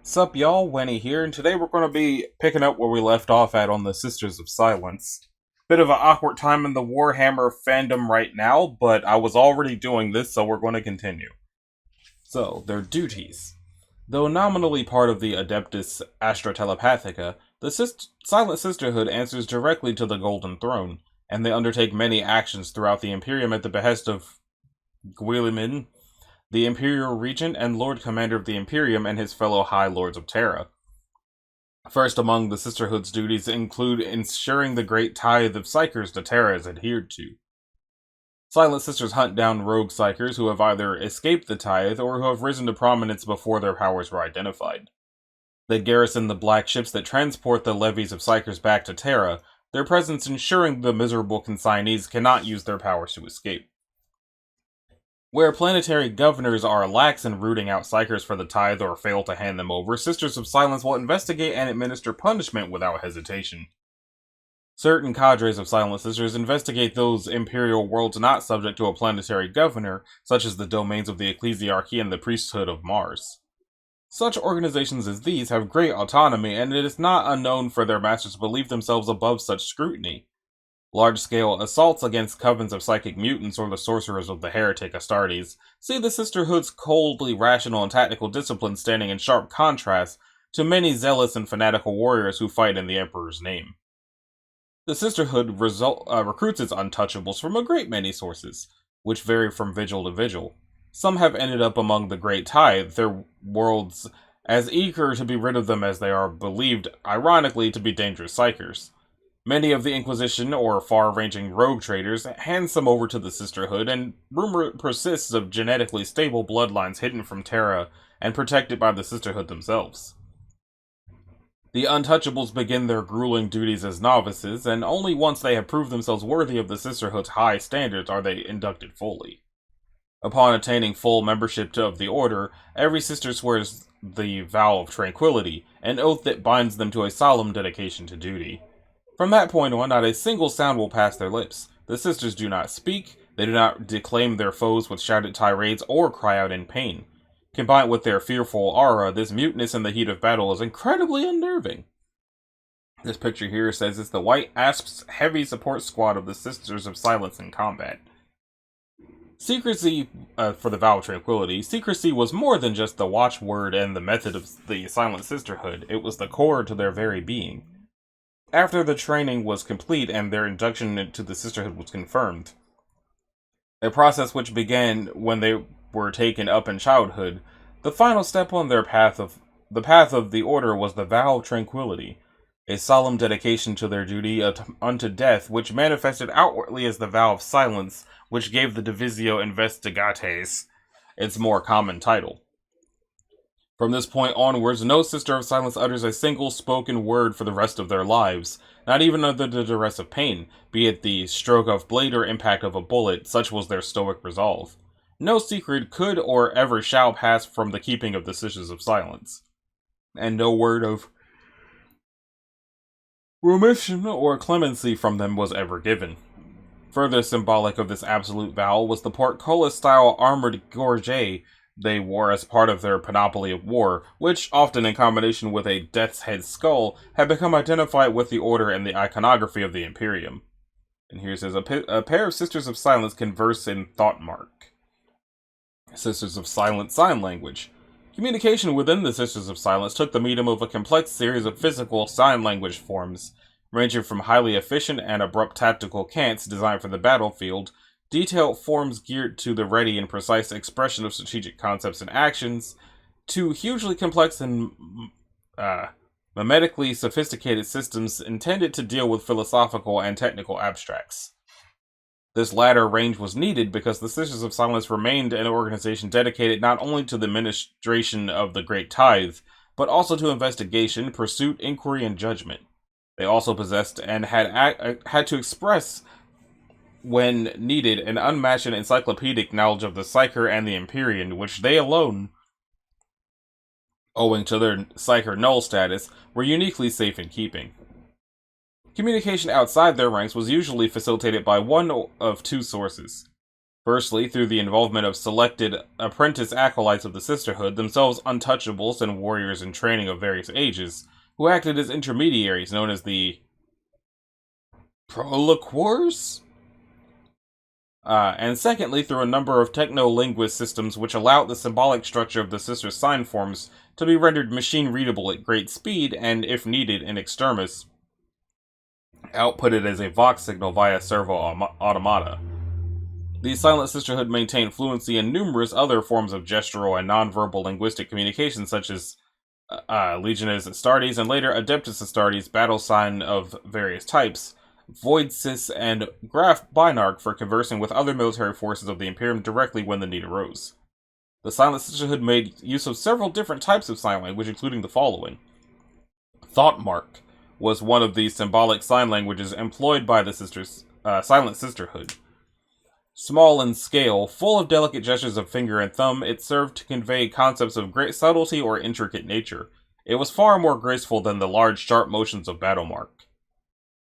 Sup y'all, Wenny here, and today we're going to be picking up where we left off at on the Sisters of Silence. Bit of an awkward time in the Warhammer fandom right now, but I was already doing this, so we're going to continue. So, their duties. Though nominally part of the Adeptus Astra Telepathica, the Silent Sisterhood answers directly to the Golden Throne, and they undertake many actions throughout the Imperium at the behest of Guilliman, the Imperial Regent and Lord Commander of the Imperium, and his fellow High Lords of Terra. First among the Sisterhood's duties include ensuring the great tithe of Psykers to Terra is adhered to. Silent Sisters hunt down rogue Psykers who have either escaped the tithe or who have risen to prominence before their powers were identified. They garrison the black ships that transport the levies of Psykers back to Terra, their presence ensuring the miserable consignees cannot use their powers to escape. Where planetary governors are lax in rooting out Psykers for the tithe or fail to hand them over, Sisters of Silence will investigate and administer punishment without hesitation. Certain cadres of Silent Sisters investigate those imperial worlds not subject to a planetary governor, such as the domains of the Ecclesiarchy and the Priesthood of Mars. Such organizations as these have great autonomy, and it is not unknown for their masters to believe themselves above such scrutiny. Large-scale assaults against covens of psychic mutants or the sorcerers of the heretic Astartes see the Sisterhood's coldly rational and tactical discipline standing in sharp contrast to many zealous and fanatical warriors who fight in the Emperor's name. The Sisterhood recruits its untouchables from a great many sources, which vary from vigil to vigil. Some have ended up among the Great Tithe, their worlds as eager to be rid of them as they are believed, ironically, to be dangerous psykers. Many of the Inquisition or far-ranging rogue traders hand some over to the Sisterhood, and rumor persists of genetically stable bloodlines hidden from Terra and protected by the Sisterhood themselves. The Untouchables begin their grueling duties as novices, and only once they have proved themselves worthy of the Sisterhood's high standards are they inducted fully. Upon attaining full membership of the Order, every sister swears the Vow of Tranquility, an oath that binds them to a solemn dedication to duty. From that point on, not a single sound will pass their lips. The sisters do not speak, they do not declaim their foes with shouted tirades or cry out in pain. Combined with their fearful aura, this muteness in the heat of battle is incredibly unnerving. This picture here says it's the White Asp's heavy support squad of the Sisters of Silence in combat. Secrecy, for the Vow of Tranquility, secrecy was more than just the watchword and the method of the Silent Sisterhood, it was the core to their very being. After the training was complete and their induction into the Sisterhood was confirmed, a process which began when they were taken up in childhood, the final step on their path of the Order was the Vow of Tranquility, a solemn dedication to their duty unto death, which manifested outwardly as the Vow of Silence, which gave the Divisio Investigates its more common title. From this point onwards, no Sister of Silence utters a single spoken word for the rest of their lives, not even under the duress of pain, be it the stroke of blade or impact of a bullet, such was their stoic resolve. No secret could or ever shall pass from the keeping of the Sisters of Silence. And no word of remission or clemency from them was ever given. Further symbolic of this absolute vow was the portcullis-style armored gorget they wore as part of their panoply of war, which, often in combination with a death's head skull, had become identified with the Order and the iconography of the Imperium. And here it says, a pair of Sisters of Silence converse in thought mark. Sisters of Silence sign language. Communication within the Sisters of Silence took the medium of a complex series of physical sign language forms, ranging from highly efficient and abrupt tactical cants designed for the battlefield, detailed forms geared to the ready and precise expression of strategic concepts and actions, to hugely complex and mimetically sophisticated systems intended to deal with philosophical and technical abstracts. This latter range was needed because the Sisters of Silence remained an organization dedicated not only to the administration of the Great Tithe, but also to investigation, pursuit, inquiry, and judgment. They also possessed and had to express, when needed, an unmatched encyclopedic knowledge of the Psyker and the Empyrean, which they alone, owing to their Psyker null status, were uniquely safe in keeping. Communication outside their ranks was usually facilitated by one of two sources. Firstly, through the involvement of selected apprentice acolytes of the Sisterhood, themselves untouchables and warriors in training of various ages, who acted as intermediaries known as the Proloquors? And secondly, through a number of techno-linguist systems which allow the symbolic structure of the Sister sign forms to be rendered machine-readable at great speed and, if needed, in extremis, outputted as a Vox signal via servo-automata. The Silent Sisterhood maintained fluency in numerous other forms of gestural and nonverbal linguistic communication, such as Legiones Astartes and later Adeptus Astartes, battle sign of various types, Void Sys, and Graph Binarch for conversing with other military forces of the Imperium directly when the need arose. The Silent Sisterhood made use of several different types of sign language, including the following. Thoughtmark was one of the symbolic sign languages employed by the Silent Sisterhood. Small in scale, full of delicate gestures of finger and thumb, it served to convey concepts of great subtlety or intricate nature. It was far more graceful than the large, sharp motions of Battlemark.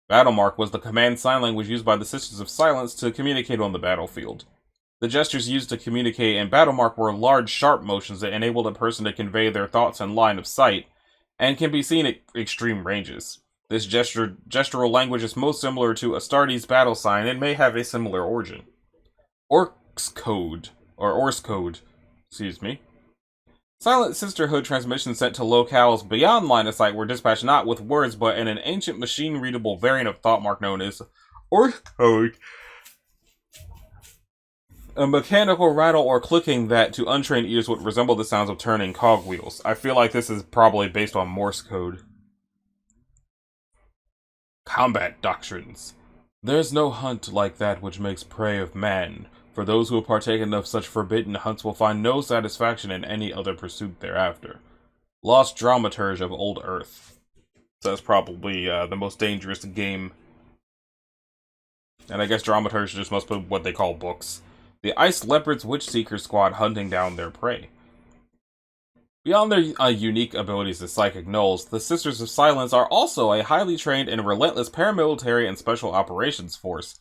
Battlemark was the command sign language used by the Sisters of Silence to communicate on the battlefield. The gestures used to communicate in Battlemark were large, sharp motions that enabled a person to convey their thoughts in line of sight, and can be seen at extreme ranges. This gestural language is most similar to Astartes' battle sign and may have a similar origin. Orcs code, Silent Sisterhood transmissions sent to locales beyond line of sight were dispatched not with words, but in an ancient machine-readable variant of Thoughtmark known as Orc code. A mechanical rattle or clicking that, to untrained ears, would resemble the sounds of turning cogwheels. I feel like this is probably based on Morse code. Combat doctrines. There's no hunt like that which makes prey of man. For those who have partaken of such forbidden hunts will find no satisfaction in any other pursuit thereafter. Lost Dramaturge of Old Earth. So that's probably the most dangerous game. And I guess Dramaturge just must put what they call books. The Ice Leopard's Witch Seeker Squad hunting down their prey. Beyond their unique abilities as psychic gnolls, the Sisters of Silence are also a highly trained and relentless paramilitary and special operations force,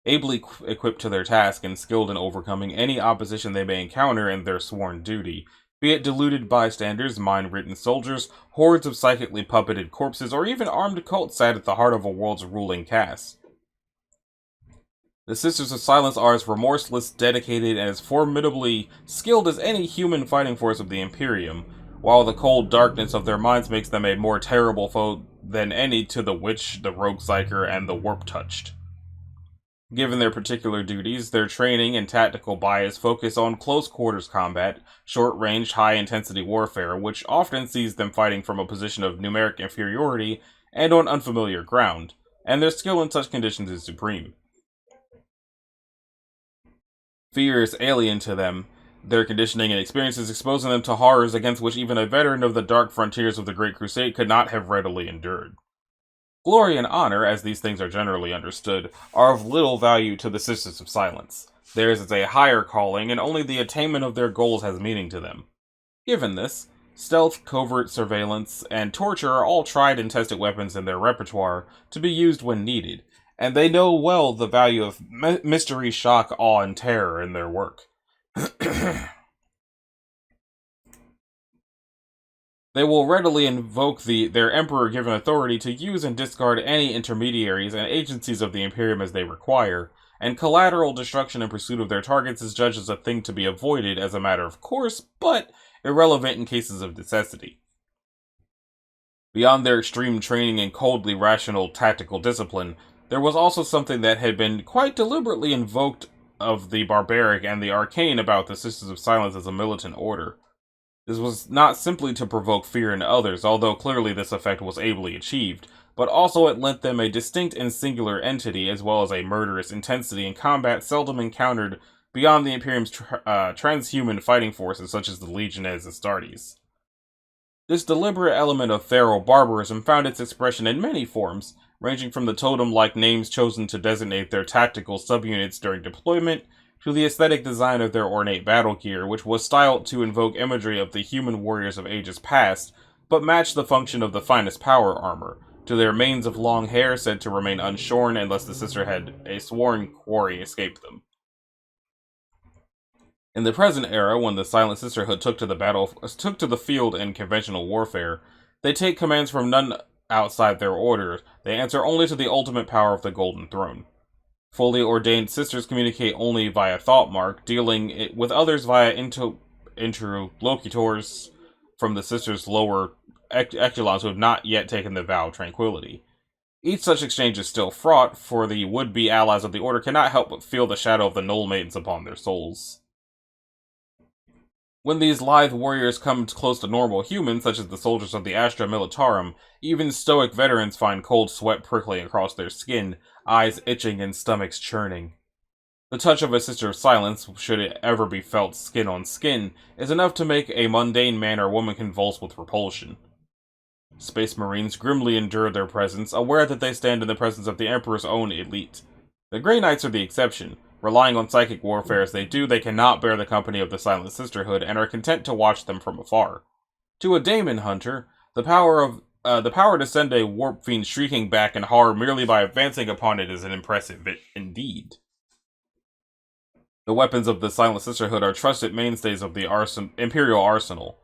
ably equipped to their task and skilled in overcoming any opposition they may encounter in their sworn duty, be it deluded bystanders, mind-ridden soldiers, hordes of psychically puppeted corpses, or even armed cults sat at the heart of a world's ruling caste. The Sisters of Silence are as remorseless, dedicated, and as formidably skilled as any human fighting force of the Imperium, while the cold darkness of their minds makes them a more terrible foe than any to the Witch, the Rogue Psyker, and the Warp-Touched. Given their particular duties, their training and tactical bias focus on close-quarters combat, short-range, high-intensity warfare, which often sees them fighting from a position of numeric inferiority and on unfamiliar ground, and their skill in such conditions is supreme. Fear is alien to them, their conditioning and experiences exposing them to horrors against which even a veteran of the dark frontiers of the Great Crusade could not have readily endured. Glory and honor, as these things are generally understood, are of little value to the Sisters of Silence. Theirs is a higher calling, and only the attainment of their goals has meaning to them. Given this, stealth, covert surveillance, and torture are all tried and tested weapons in their repertoire to be used when needed, and they know well the value of mystery, shock, awe, and terror in their work. They will readily invoke their Emperor-given authority to use and discard any intermediaries and agencies of the Imperium as they require, and collateral destruction in pursuit of their targets is judged as a thing to be avoided as a matter of course, but irrelevant in cases of necessity. Beyond their extreme training and coldly rational tactical discipline, there was also something that had been quite deliberately invoked of the barbaric and the arcane about the Sisters of Silence as a militant order. This was not simply to provoke fear in others, although clearly this effect was ably achieved, but also it lent them a distinct and singular entity, as well as a murderous intensity in combat seldom encountered beyond the Imperium's transhuman fighting forces such as the Legiones Astartes. This deliberate element of feral barbarism found its expression in many forms, ranging from the totem-like names chosen to designate their tactical subunits during deployment, to the aesthetic design of their ornate battle gear, which was styled to invoke imagery of the human warriors of ages past, but matched the function of the finest power armor, to their manes of long hair said to remain unshorn unless the sister had a sworn quarry escape them. In the present era, when the Silent Sisterhood took to the field in conventional warfare, they take commands from none outside their order. They answer only to the ultimate power of the Golden Throne. Fully ordained sisters communicate only via thought mark, dealing it with others via interlocutors from the sisters' lower echelons who have not yet taken the vow of tranquility. Each such exchange is still fraught, for the would-be allies of the Order cannot help but feel the shadow of the Null Maidens upon their souls. When these lithe warriors come close to normal humans, such as the soldiers of the Astra Militarum, even stoic veterans find cold sweat prickling across their skin, eyes itching and stomachs churning. The touch of a Sister of Silence, should it ever be felt skin on skin, is enough to make a mundane man or woman convulse with repulsion. Space Marines grimly endure their presence, aware that they stand in the presence of the Emperor's own elite. The Grey Knights are the exception. Relying on psychic warfare as they do, they cannot bear the company of the Silent Sisterhood and are content to watch them from afar. To a Daemon Hunter, the power to send a warp fiend shrieking back in horror merely by advancing upon it is an impressive bit indeed. The weapons of the Silent Sisterhood are trusted mainstays of the Imperial arsenal.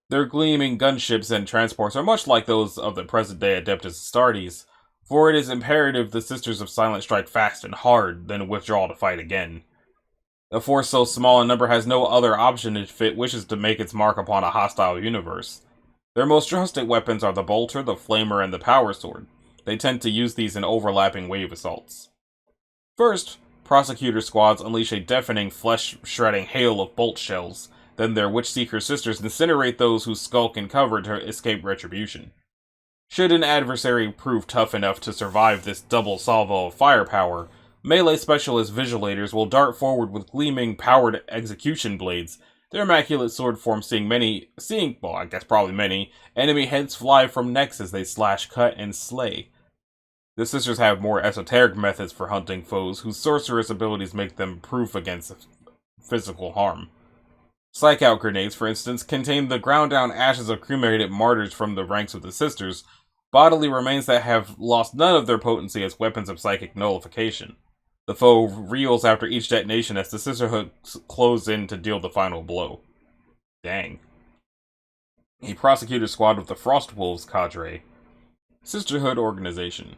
Their gleaming gunships and transports are much like those of the present-day Adeptus Astartes, for it is imperative the Sisters of Silence strike fast and hard, then withdraw to fight again. A force so small in number has no other option if it wishes to make its mark upon a hostile universe. Their most trusted weapons are the Bolter, the Flamer, and the Power Sword. They tend to use these in overlapping wave assaults. First, prosecutor squads unleash a deafening, flesh-shredding hail of bolt shells. Then their Witch-Seeker sisters incinerate those who skulk in cover to escape retribution. Should an adversary prove tough enough to survive this double salvo of firepower, melee specialist Vigilators will dart forward with gleaming, powered execution blades, their immaculate sword form seeing many enemy heads fly from necks as they slash, cut, and slay. The sisters have more esoteric methods for hunting foes, whose sorcerous abilities make them proof against physical harm. Psych-out grenades, for instance, contain the ground-down ashes of cremated martyrs from the ranks of the sisters, bodily remains that have lost none of their potency as weapons of psychic nullification. The foe reels after each detonation as the Sisterhood close in to deal the final blow. Dang. A prosecutor squad of the Frostwolves cadre. Sisterhood organization.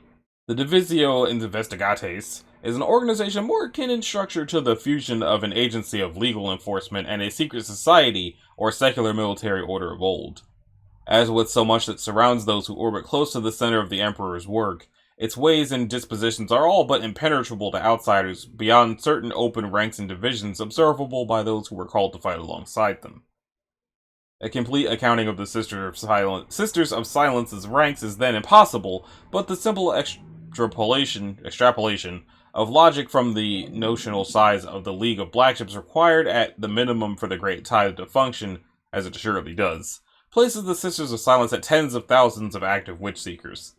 The Divisio Investigates is an organization more akin in structure to the fusion of an agency of legal enforcement and a secret society or secular military order of old. As with so much that surrounds those who orbit close to the center of the Emperor's work, its ways and dispositions are all but impenetrable to outsiders beyond certain open ranks and divisions observable by those who were called to fight alongside them. A complete accounting of the Sisters of Silence's ranks is then impossible, but the simple extrapolation of logic from the notional size of the League of Black Ships required at the minimum for the Great Tide to function, as it surely does, places the Sisters of Silence at tens of thousands of active Witch-Seekers.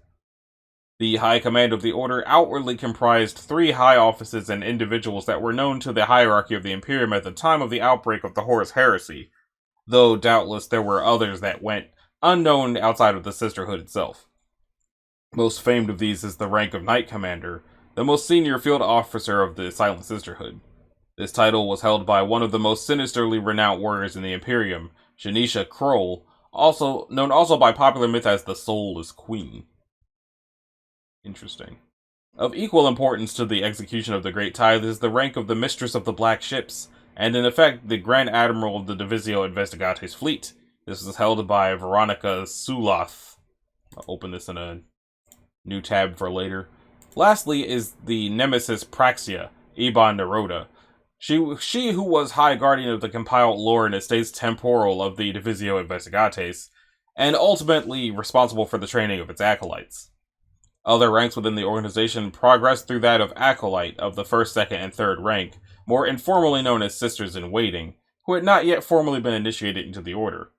The High Command of the Order outwardly comprised 3 high offices and individuals that were known to the hierarchy of the Imperium at the time of the outbreak of the Horus Heresy, though doubtless there were others that went unknown outside of the Sisterhood itself. Most famed of these is the rank of Knight Commander, the most senior field officer of the Silent Sisterhood. This title was held by one of the most sinisterly renowned warriors in the Imperium, Janisha Kroll, known by popular myth as the Soulless Queen. Interesting. Of equal importance to the execution of the Great Tithe is the rank of the Mistress of the Black Ships, and in effect the Grand Admiral of the Divisio Investigates fleet. This was held by Veronica Sulath. I'll open this in a new tab for later. Lastly is the Nemesis Praxia, Iban Neroda. She who was High Guardian of the compiled lore and estates temporal of the Divisio Investigates, and ultimately responsible for the training of its acolytes. Other ranks within the organization progressed through that of acolyte of the 1st, 2nd, and 3rd rank, more informally known as Sisters in Waiting, who had not yet formally been initiated into the order.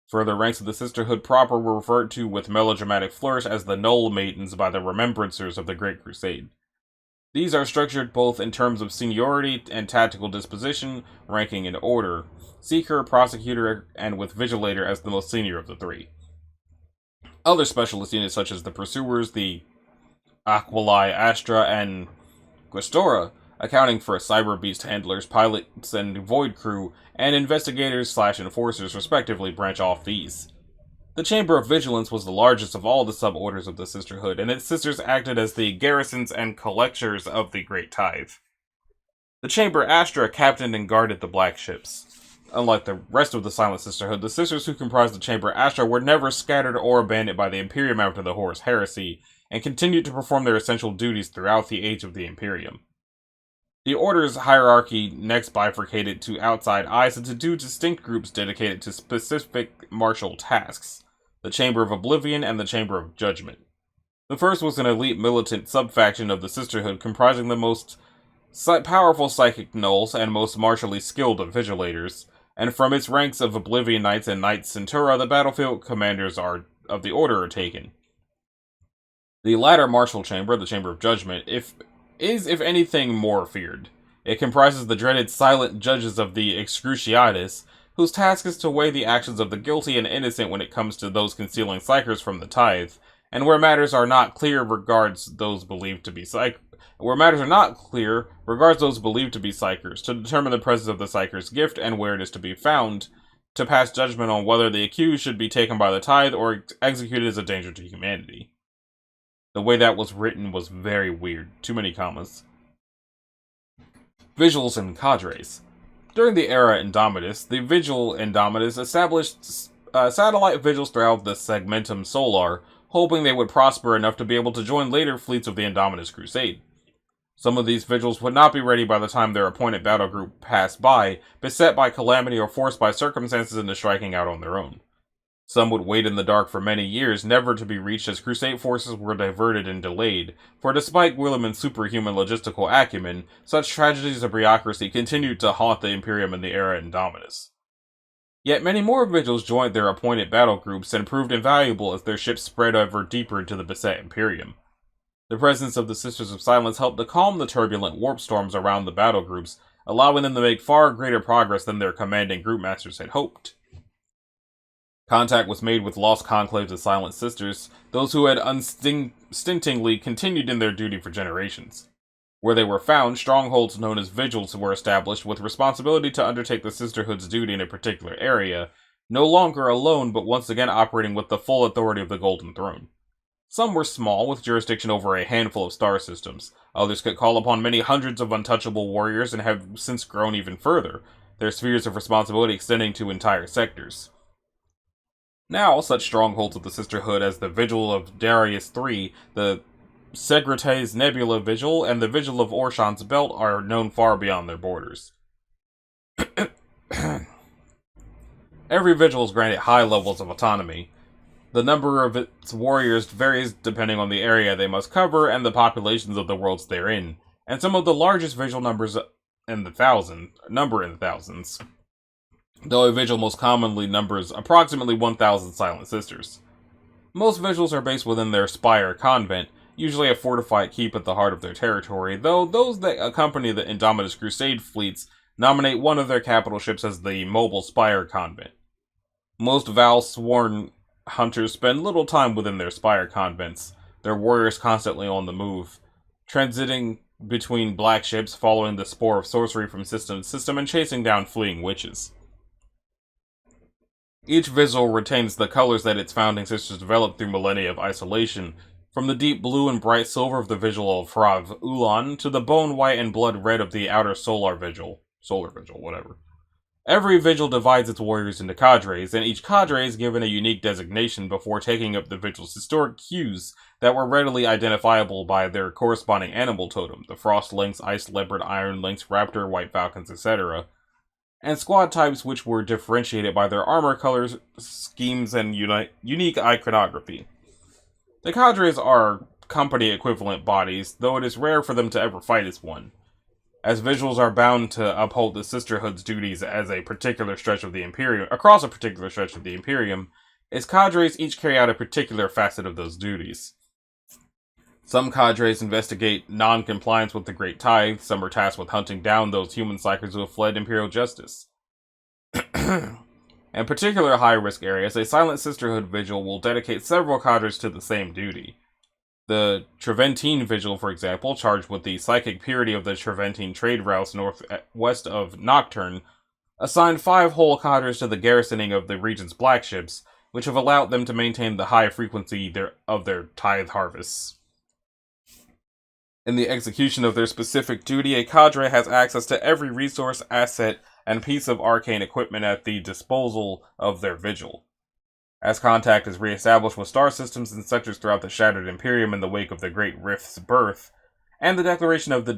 Further ranks of the Sisterhood proper were referred to with melodramatic flourish as the Null Maidens by the Remembrancers of the Great Crusade. These are structured both in terms of seniority and tactical disposition, ranking in order, Seeker, Prosecutor, and with Vigilator as the most senior of the 3. Other specialist units such as the Pursuers, the Aquili Astra, and Questora accounting for cyber beast handlers, pilots, and void crew, and investigators/enforcers respectively branch off these. The Chamber of Vigilance was the largest of all the suborders of the Sisterhood, and its sisters acted as the garrisons and collectors of the Great Tithe. The Chamber Astra captained and guarded the black ships. Unlike the rest of the Silent Sisterhood, the sisters who comprised the Chamber Astra were never scattered or abandoned by the Imperium after the Horus Heresy, and continued to perform their essential duties throughout the age of the Imperium. The Order's hierarchy next bifurcated to outside eyes into two distinct groups dedicated to specific martial tasks, the Chamber of Oblivion and the Chamber of Judgment. The first was an elite militant subfaction of the Sisterhood comprising the most powerful psychic gnolls and most martially skilled vigilators, and from its ranks of Oblivion Knights and Knights Centura, the battlefield commanders of the Order are taken. The latter martial chamber, the Chamber of Judgment, is if anything more feared. It comprises the dreaded silent judges of the Excruciatus, whose task is to weigh the actions of the guilty and innocent when it comes to those concealing psychers from the tithe, and where matters are not clear regards those believed to be psychers, to determine the presence of the psycher's gift and where it is to be found, to pass judgment on whether the accused should be taken by the tithe or executed as a danger to humanity. The way that was written was very weird. Too many commas. Vigils and cadres. During the era Indomitus, the Vigil Indomitus established satellite vigils throughout the Segmentum Solar, hoping they would prosper enough to be able to join later fleets of the Indomitus Crusade. Some of these vigils would not be ready by the time their appointed battle group passed by, beset by calamity or forced by circumstances into striking out on their own. Some would wait in the dark for many years, never to be reached as Crusade forces were diverted and delayed, for despite Guilliman's superhuman logistical acumen, such tragedies of bureaucracy continued to haunt the Imperium in the era Indomitus. Yet many more vigils joined their appointed battle groups and proved invaluable as their ships spread ever deeper into the beset Imperium. The presence of the Sisters of Silence helped to calm the turbulent warp storms around the battle groups, allowing them to make far greater progress than their commanding group masters had hoped. Contact was made with lost conclaves of Silent Sisters, those who had unstintingly continued in their duty for generations. Where they were found, strongholds known as vigils were established with responsibility to undertake the Sisterhood's duty in a particular area, no longer alone but once again operating with the full authority of the Golden Throne. Some were small, with jurisdiction over a handful of star systems. Others could call upon many hundreds of untouchable warriors and have since grown even further, their spheres of responsibility extending to entire sectors. Now, such strongholds of the Sisterhood as the Vigil of Darius III, the Segretes Nebula Vigil, and the Vigil of Orshan's Belt are known far beyond their borders. Every vigil is granted high levels of autonomy. The number of its warriors varies depending on the area they must cover and the populations of the worlds they're in, and some of the largest vigil number in the thousands, though a vigil most commonly numbers approximately 1,000 Silent Sisters. Most vigils are based within their spire convent, usually a fortified keep at the heart of their territory, though those that accompany the Indomitus Crusade fleets nominate one of their capital ships as the mobile spire convent. Most Val-sworn hunters spend little time within their spire convents, their warriors constantly on the move, transiting between black ships, following the spore of sorcery from system to system, and chasing down fleeing witches. Each vigil retains the colors that its founding sisters developed through millennia of isolation, from the deep blue and bright silver of the Vigil of Hrav Ulan to the bone white and blood red of the outer solar vigil, whatever. Every vigil divides its warriors into cadres, and each cadre is given a unique designation before taking up the vigil's historic cues that were readily identifiable by their corresponding animal totem, the frost lynx, ice leopard, iron lynx, raptor, white falcons, etc., and squad types which were differentiated by their armor colors, schemes, and unique iconography. The cadres are company-equivalent bodies, though it is rare for them to ever fight as one. As vigils are bound to uphold the Sisterhood's duties across a particular stretch of the Imperium, its cadres each carry out a particular facet of those duties. Some cadres investigate non-compliance with the Great Tithe, some are tasked with hunting down those human psychers who have fled Imperial justice. In particular high-risk areas, a Silent Sisterhood vigil will dedicate several cadres to the same duty. The Treventine Vigil, for example, charged with the psychic purity of the Treventine trade routes northwest of Nocturne, assigned 5 whole cadres to the garrisoning of the region's black ships, which have allowed them to maintain the high frequency of their tithe harvests. In the execution of their specific duty, a cadre has access to every resource, asset, and piece of arcane equipment at the disposal of their vigil. As contact is re-established with star systems and sectors throughout the Shattered Imperium in the wake of the Great Rift's birth, and the declaration of the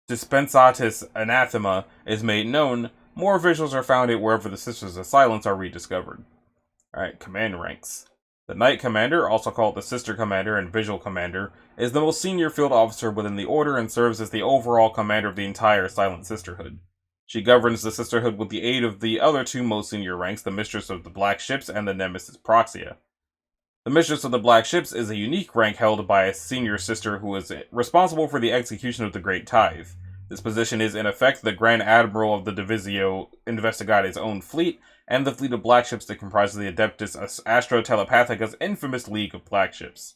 Dispensatus Anathema is made known, more visuals are founded wherever the Sisters of Silence are rediscovered. Alright, command ranks. The Knight Commander, also called the Sister Commander and Visual Commander, is the most senior field officer within the Order and serves as the overall commander of the entire Silent Sisterhood. She governs the Sisterhood with the aid of the other 2 most senior ranks, the Mistress of the Black Ships and the Nemesis Proxia. The Mistress of the Black Ships is a unique rank held by a senior sister who is responsible for the execution of the Great Tithe. This position is, in effect, the Grand Admiral of the Divisio Investigate's own fleet, and the fleet of black ships that comprises the Adeptus Astro Telepathica's infamous League of Black Ships.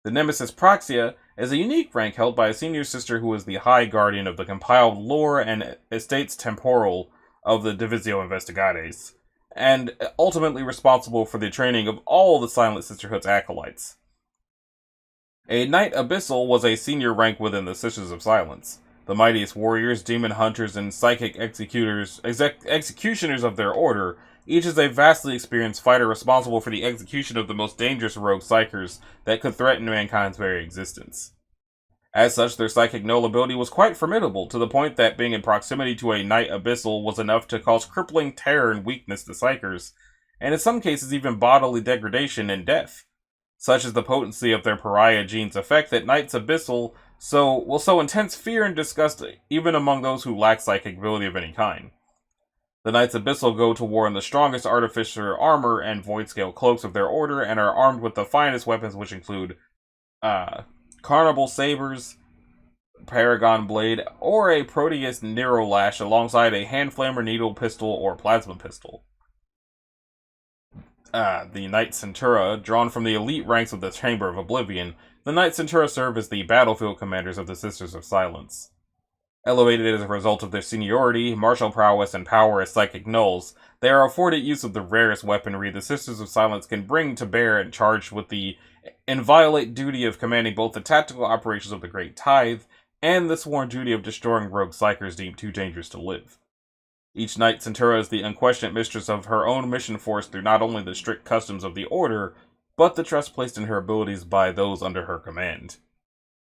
The Nemesis Proxia is a unique rank held by a senior sister who is the High Guardian of the compiled lore and estates temporal of the Divisio Investigates, and ultimately responsible for the training of all the Silent Sisterhood's acolytes. A Knight Abyssal was a senior rank within the Sisters of Silence. The mightiest warriors, demon hunters, and psychic executioners of their order, each is a vastly experienced fighter responsible for the execution of the most dangerous rogue psychers that could threaten mankind's very existence. As such, their psychic knowability was quite formidable, to the point that being in proximity to a Knight Abyssal was enough to cause crippling terror and weakness to psychers, and in some cases even bodily degradation and death. Such is the potency of their pariah gene's effect that Knights Abyssal will sow intense fear and disgust even among those who lack psychic ability of any kind. The Knights Abyssal go to war in the strongest artificer armor and void-scale cloaks of their order, and are armed with the finest weapons, which include Carnival Sabers, Paragon Blade, or a Proteus Nero Lash alongside a hand flamer, needle pistol, or plasma pistol. The Knight Centura, drawn from the elite ranks of the Chamber of Oblivion, the Knight Centura serve as the battlefield commanders of the Sisters of Silence. Elevated as a result of their seniority, martial prowess, and power as psychic nulls, they are afforded use of the rarest weaponry the Sisters of Silence can bring to bear, and charged with the inviolate duty of commanding both the tactical operations of the Great Tithe and the sworn duty of destroying rogue psychers deemed too dangerous to live. Each Knight Centura is the unquestioned mistress of her own mission force through not only the strict customs of the Order, but the trust placed in her abilities by those under her command.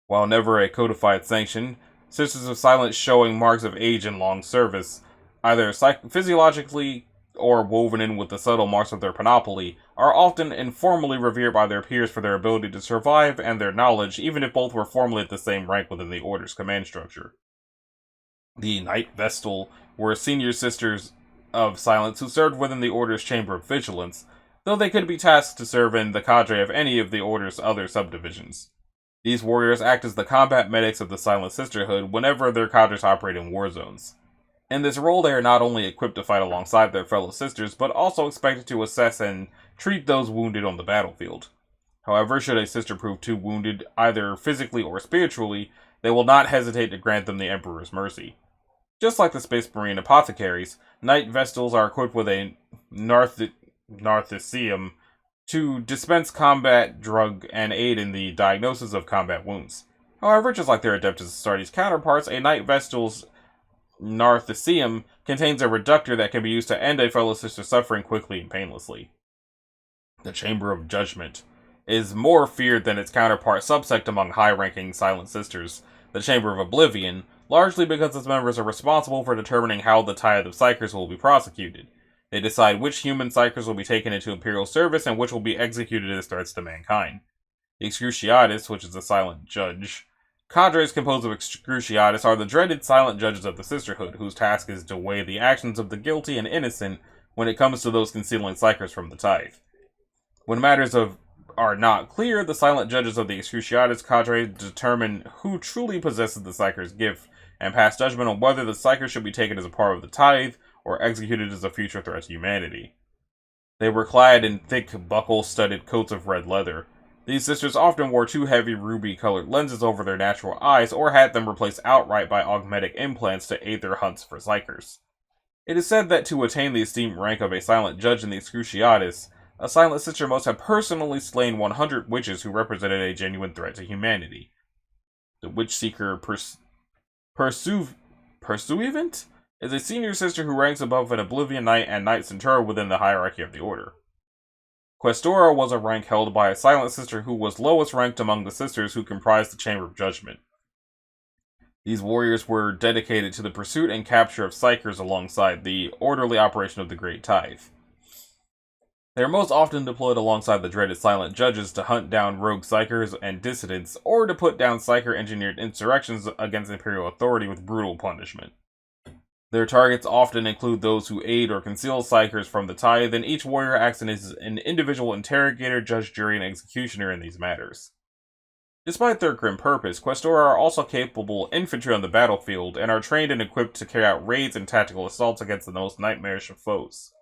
While never a codified sanction, Sisters of Silence showing marks of age and long service, either physiologically or woven in with the subtle marks of their panoply, are often informally revered by their peers for their ability to survive and their knowledge, even if both were formally at the same rank within the Order's command structure. The Knight Vestal were senior Sisters of Silence who served within the Order's Chamber of Vigilance, though they could be tasked to serve in the cadre of any of the Order's other subdivisions. These warriors act as the combat medics of the Silent Sisterhood whenever their cadres operate in war zones. In this role, they are not only equipped to fight alongside their fellow sisters, but also expected to assess and treat those wounded on the battlefield. However, should a sister prove too wounded, either physically or spiritually, they will not hesitate to grant them the Emperor's mercy. Just like the Space Marine apothecaries, Knight Vestals are equipped with a Narthicium to dispense combat drug and aid in the diagnosis of combat wounds. However, just like their Adeptus Astartes counterparts, a Knight Vestal's Narthicium contains a reductor that can be used to end a fellow sister's suffering quickly and painlessly. The Chamber of Judgment is more feared than its counterpart subsect among high-ranking Silent Sisters, the Chamber of Oblivion, largely because its members are responsible for determining how the tithe of psychers will be prosecuted. They decide which human psychers will be taken into Imperial service and which will be executed as threats to mankind. The Excruciatus, which is a silent judge. Cadres composed of Excruciatus are the dreaded silent judges of the Sisterhood, whose task is to weigh the actions of the guilty and innocent when it comes to those concealing psychers from the tithe. When matters are not clear, the silent judges of the Excruciatus cadre determine who truly possesses the psycher's gift, and pass judgment on whether the psyker should be taken as a part of the tithe, or executed as a future threat to humanity. They were clad in thick, buckle-studded coats of red leather. These sisters often wore too heavy ruby-colored lenses over their natural eyes or had them replaced outright by augmetic implants to aid their hunts for psychers. It is said that to attain the esteemed rank of a silent judge in the Excruciatus, a silent sister must have personally slain 100 witches who represented a genuine threat to humanity. The Witch Seeker Pursuivant is a senior sister who ranks above an Oblivion Knight and Knight Centaur within the hierarchy of the order. Questora was a rank held by a silent sister who was lowest ranked among the sisters who comprised the Chamber of Judgment. These warriors were dedicated to the pursuit and capture of psychers alongside the orderly operation of the Great Tithe. They are most often deployed alongside the dreaded silent judges to hunt down rogue psychers and dissidents, or to put down psycher-engineered insurrections against imperial authority with brutal punishment. Their targets often include those who aid or conceal psychers from the tithe, and each warrior acts as an individual interrogator, judge, jury, and executioner in these matters. Despite their grim purpose, Questora are also capable infantry on the battlefield, and are trained and equipped to carry out raids and tactical assaults against the most nightmarish of foes.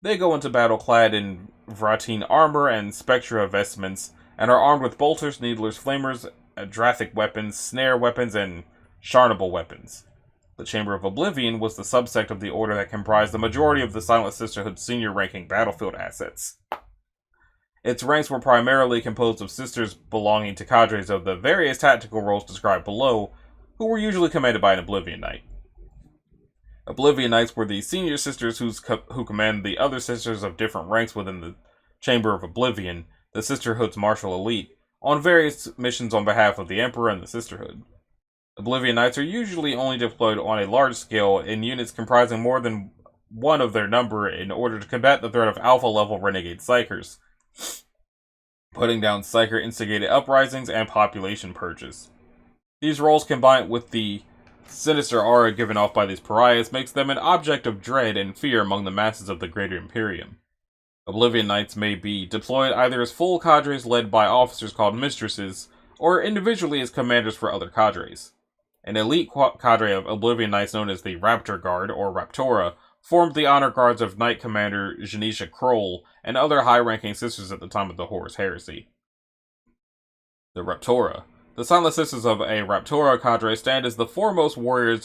They go into battle clad in Vratine armor and Spectra vestments, and are armed with bolters, needlers, flamers, Adrathic weapons, snare weapons, and Sharnable weapons. The Chamber of Oblivion was the subsect of the order that comprised the majority of the Silent Sisterhood's senior-ranking battlefield assets. Its ranks were primarily composed of sisters belonging to cadres of the various tactical roles described below, who were usually commanded by an Oblivion Knight. Oblivion Knights were the senior sisters who commanded the other sisters of different ranks within the Chamber of Oblivion, the Sisterhood's martial elite, on various missions on behalf of the Emperor and the Sisterhood. Oblivion Knights are usually only deployed on a large scale in units comprising more than one of their number in order to combat the threat of alpha-level renegade psychers, putting down psycher-instigated uprisings and population purges. These roles, combined with the sinister aura given off by these pariahs, makes them an object of dread and fear among the masses of the Greater Imperium. Oblivion Knights may be deployed either as full cadres led by officers called mistresses, or individually as commanders for other cadres. An elite cadre of Oblivion Knights known as the Raptor Guard, or Raptora, formed the honor guards of Knight Commander Janisha Kroll and other high-ranking sisters at the time of the Horus Heresy. The Raptora. The Silent Sisters of a Raptora cadre stand as the foremost warrior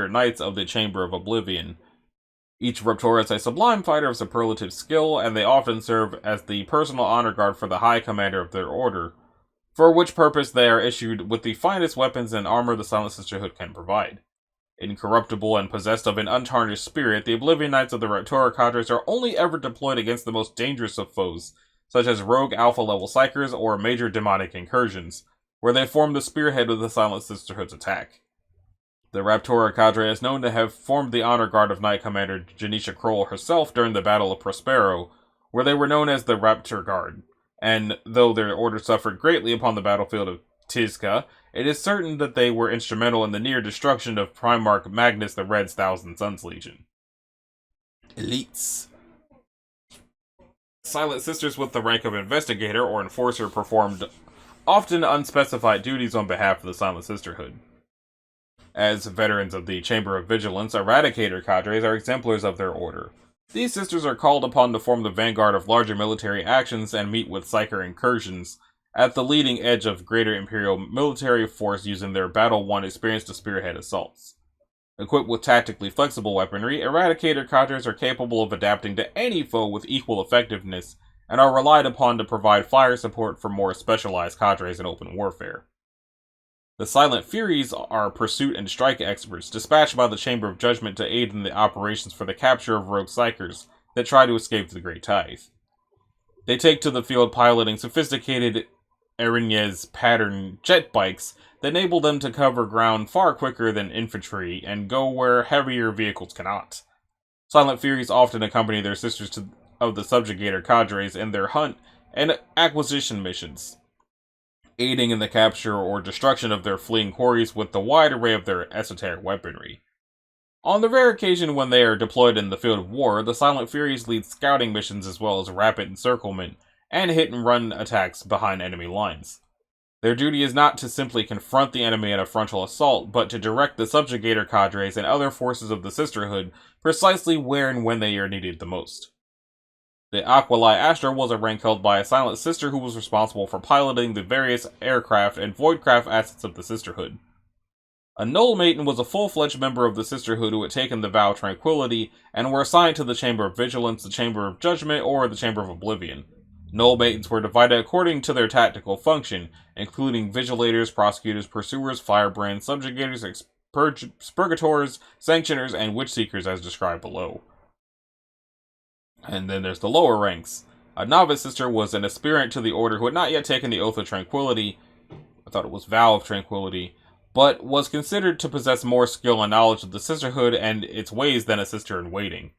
knights of the Chamber of Oblivion. Each Raptora is a sublime fighter of superlative skill, and they often serve as the personal honor guard for the High Commander of their order, for which purpose they are issued with the finest weapons and armor the Silent Sisterhood can provide. Incorruptible and possessed of an untarnished spirit, the Oblivion Knights of the Raptora cadres are only ever deployed against the most dangerous of foes, such as rogue alpha-level psychers or major demonic incursions, where they form the spearhead of the Silent Sisterhood's attack. The Raptora cadre is known to have formed the honor guard of Knight Commander Janisha Kroll herself during the Battle of Prospero, where they were known as the Raptor Guard, and though their order suffered greatly upon the battlefield of Tizca, it is certain that they were instrumental in the near destruction of Primarch Magnus the Red's Thousand Sons Legion. Elites. Silent Sisters with the rank of Investigator or Enforcer performed often unspecified duties on behalf of the Silent Sisterhood. As veterans of the Chamber of Vigilance, Eradicator cadres are exemplars of their order. These sisters are called upon to form the vanguard of larger military actions and meet with psycher incursions at the leading edge of greater Imperial military force using their battle-won experience to spearhead assaults. Equipped with tactically flexible weaponry, Eradicator cadres are capable of adapting to any foe with equal effectiveness, and are relied upon to provide fire support for more specialized cadres in open warfare. The Silent Furies are pursuit and strike experts, dispatched by the Chamber of Judgment to aid in the operations for the capture of rogue psychers that try to escape the Great Tithe. They take to the field piloting sophisticated Erinyes pattern jet bikes that enable them to cover ground far quicker than infantry and go where heavier vehicles cannot. Silent Furies often accompany their sisters of the Subjugator cadres in their hunt and acquisition missions, aiding in the capture or destruction of their fleeing quarries with the wide array of their esoteric weaponry. On the rare occasion when they are deployed in the field of war, the Silent Furies lead scouting missions as well as rapid encirclement and hit-and-run attacks behind enemy lines. Their duty is not to simply confront the enemy in a frontal assault, but to direct the Subjugator cadres and other forces of the Sisterhood precisely where and when they are needed the most. The Aqualite Astra was a rank held by a Silent Sister who was responsible for piloting the various aircraft and voidcraft assets of the Sisterhood. A Null Maiden was a full-fledged member of the Sisterhood who had taken the vow of Tranquility and were assigned to the Chamber of Vigilance, the Chamber of Judgment, or the Chamber of Oblivion. Null Maidens were divided according to their tactical function, including Vigilators, Prosecutors, Pursuers, Firebrands, Subjugators, Spurgators, Sanctioners, and Witch Seekers as described below. And then there's the lower ranks. A Novice Sister was an aspirant to the Order who had not yet taken the Oath of Tranquility, I thought it was Vow of Tranquility, but was considered to possess more skill and knowledge of the Sisterhood and its ways than a Sister-in-Waiting.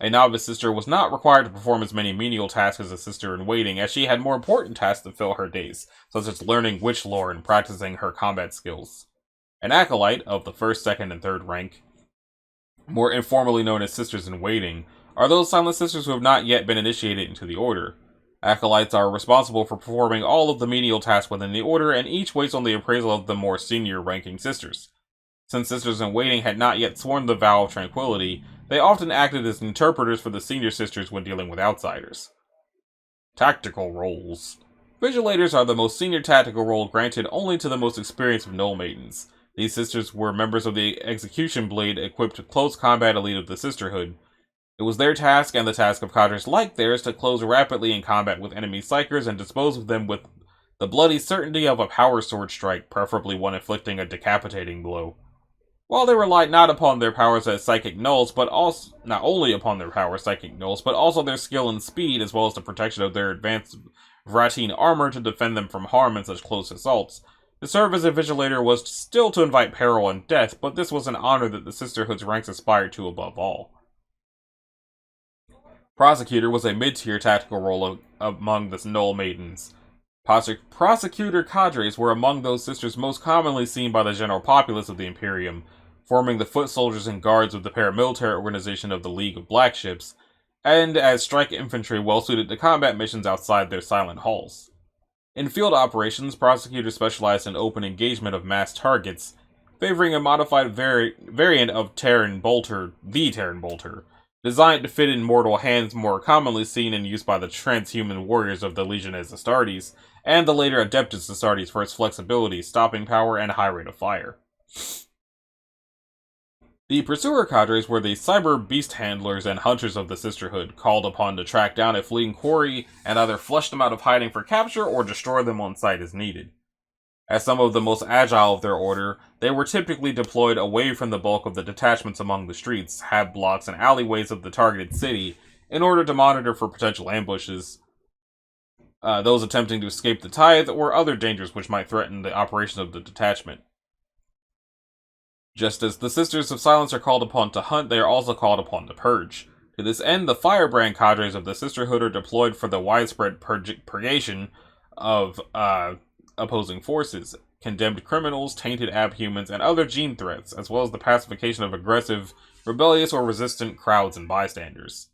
A Novice Sister was not required to perform as many menial tasks as a Sister-in-Waiting, as she had more important tasks to fill her days, such as learning witch lore and practicing her combat skills. An Acolyte, of the 1st, 2nd, and 3rd rank, more informally known as Sisters-in-Waiting, are those Silent Sisters who have not yet been initiated into the Order. Acolytes are responsible for performing all of the menial tasks within the Order, and each waits on the appraisal of the more senior-ranking Sisters. Since Sisters-in-Waiting had not yet sworn the Vow of Tranquility, they often acted as interpreters for the senior sisters when dealing with outsiders. Tactical roles. Vigilators are the most senior tactical role granted only to the most experienced of Null Maidens. These sisters were members of the Execution Blade-equipped close combat elite of the Sisterhood. It was their task, and the task of cadres like theirs, to close rapidly in combat with enemy psychers and dispose of them with the bloody certainty of a power sword strike, preferably one inflicting a decapitating blow. While they relied not upon their powers as psychic nulls, but also not only upon their powers psychic nulls, but also their skill and speed, as well as the protection of their advanced Vratine armor to defend them from harm in such close assaults. To serve as a vigilator was still to invite peril and death, but this was an honor that the Sisterhood's ranks aspired to above all. Prosecutor was a mid-tier tactical role among the Null Maidens. Prosecutor cadres were among those sisters most commonly seen by the general populace of the Imperium, forming the foot soldiers and guards of the paramilitary organization of the League of Black Ships, and as strike infantry well-suited to combat missions outside their silent halls. In field operations, prosecutors specialized in open engagement of mass targets, favoring a modified variant of Terran Bolter, the Terran Bolter, designed to fit in mortal hands more commonly seen and used by the transhuman warriors of the Legiones Astartes, and the later Adeptus Astartes for its flexibility, stopping power, and high rate of fire. The Pursuer cadres were the cyber beast handlers and hunters of the Sisterhood, called upon to track down a fleeing quarry and either flush them out of hiding for capture or destroy them on sight as needed. As some of the most agile of their order, they were typically deployed away from the bulk of the detachments among the streets, hab blocks, and alleyways of the targeted city in order to monitor for potential ambushes, those attempting to escape the tithe, or other dangers which might threaten the operation of the detachment. Just as the Sisters of Silence are called upon to hunt, they are also called upon to purge. To this end, the Firebrand cadres of the Sisterhood are deployed for the widespread purgation of opposing forces, condemned criminals, tainted abhumans, and other gene threats, as well as the pacification of aggressive, rebellious, or resistant crowds and bystanders.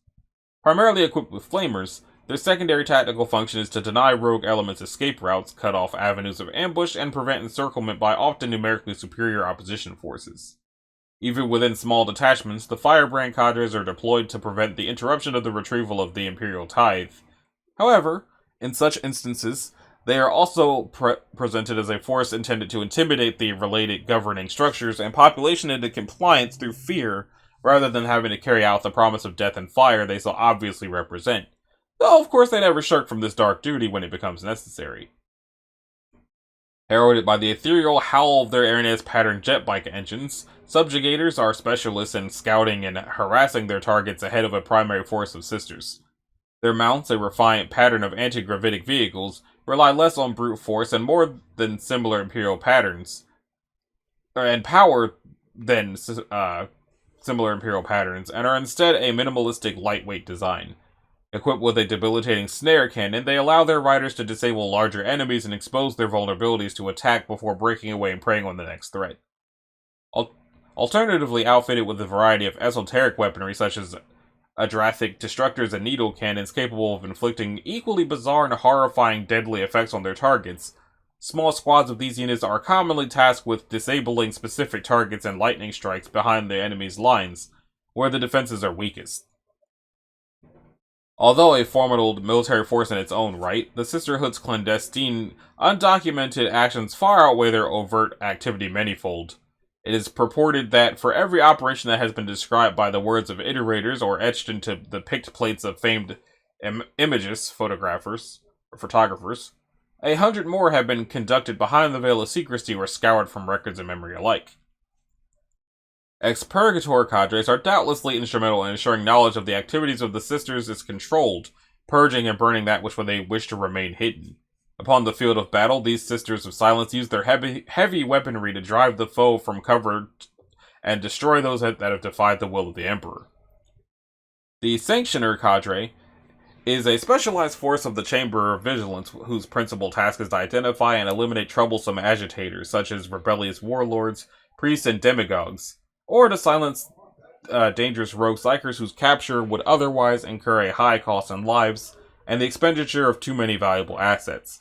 Primarily equipped with flamers, their secondary tactical function is to deny rogue elements escape routes, cut off avenues of ambush, and prevent encirclement by often numerically superior opposition forces. Even within small detachments, the Firebrand cadres are deployed to prevent the interruption of the retrieval of the Imperial tithe. However, in such instances, they are also presented as a force intended to intimidate the related governing structures and population into compliance through fear, rather than having to carry out the promise of death and fire they so obviously represent. Though, of course, they never shirk from this dark duty when it becomes necessary. Heralded by the ethereal howl of their Airnaz pattern jet bike engines, subjugators are specialists in scouting and harassing their targets ahead of a primary force of sisters. Their mounts, a refined pattern of anti-gravitic vehicles, rely less on brute force and more than similar Imperial patterns, and power than similar Imperial patterns, and are instead a minimalistic, lightweight design. Equipped with a debilitating snare cannon, they allow their riders to disable larger enemies and expose their vulnerabilities to attack before breaking away and preying on the next threat. Alternatively outfitted with a variety of esoteric weaponry such as Adrathic destructors and needle cannons capable of inflicting equally bizarre and horrifying deadly effects on their targets, small squads of these units are commonly tasked with disabling specific targets and lightning strikes behind the enemy's lines, where the defenses are weakest. Although a formidable military force in its own right, the Sisterhood's clandestine, undocumented actions far outweigh their overt activity manyfold. It is purported that for every operation that has been described by the words of iterators or etched into the picked plates of famed imagists, photographers, or photographers, 100 more have been conducted behind the veil of secrecy or scoured from records and memory alike. Expurgator cadres are doubtlessly instrumental in ensuring knowledge of the activities of the Sisters is controlled, purging and burning that which they wish to remain hidden. Upon the field of battle, these Sisters of Silence use their heavy weaponry to drive the foe from cover and destroy those that have defied the will of the Emperor. The Sanctioner cadre is a specialized force of the Chamber of Vigilance whose principal task is to identify and eliminate troublesome agitators such as rebellious warlords, priests, and demagogues, or to silence dangerous rogue psychers whose capture would otherwise incur a high cost in lives and the expenditure of too many valuable assets.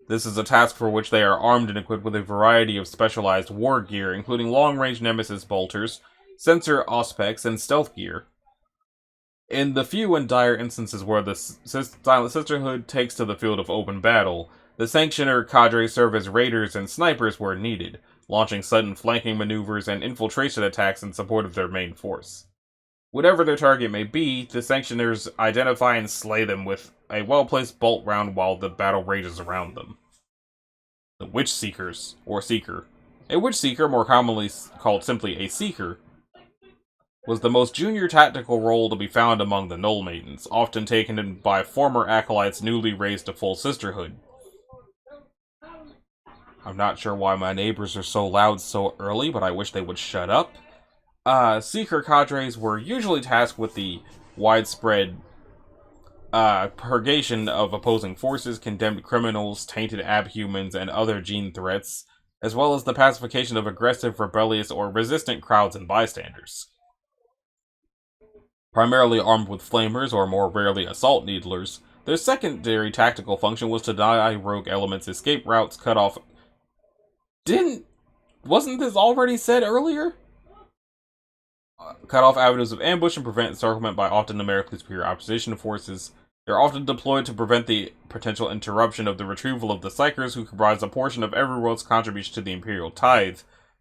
This is a task for which they are armed and equipped with a variety of specialized war gear, including long-range nemesis bolters, sensor auspex, and stealth gear. In the few and dire instances where the Silent Sisterhood takes to the field of open battle, the Sanctioner cadres serve as raiders and snipers where needed, launching sudden flanking maneuvers and infiltration attacks in support of their main force. Whatever their target may be, the Sanctioners identify and slay them with a well-placed bolt round while the battle rages around them. The Witch Seekers, or Seeker. A Witch Seeker, more commonly called simply a Seeker, was the most junior tactical role to be found among the Null Maidens, often taken by former acolytes newly raised to full sisterhood. I'm not sure why my neighbors are so loud so early, but I wish they would shut up. Seeker cadres were usually tasked with the widespread purgation of opposing forces, condemned criminals, tainted abhumans, and other gene threats, as well as the pacification of aggressive, rebellious, or resistant crowds and bystanders. Primarily armed with flamers, or more rarely assault needlers, their secondary tactical function was to deny rogue elements escape routes, cut off... Wasn't this already said earlier? Cut off avenues of ambush and prevent encirclement by often numerically superior opposition forces. They're often deployed to prevent the potential interruption of the retrieval of the Psychers, who comprise a portion of every world's contribution to the Imperial Tithe,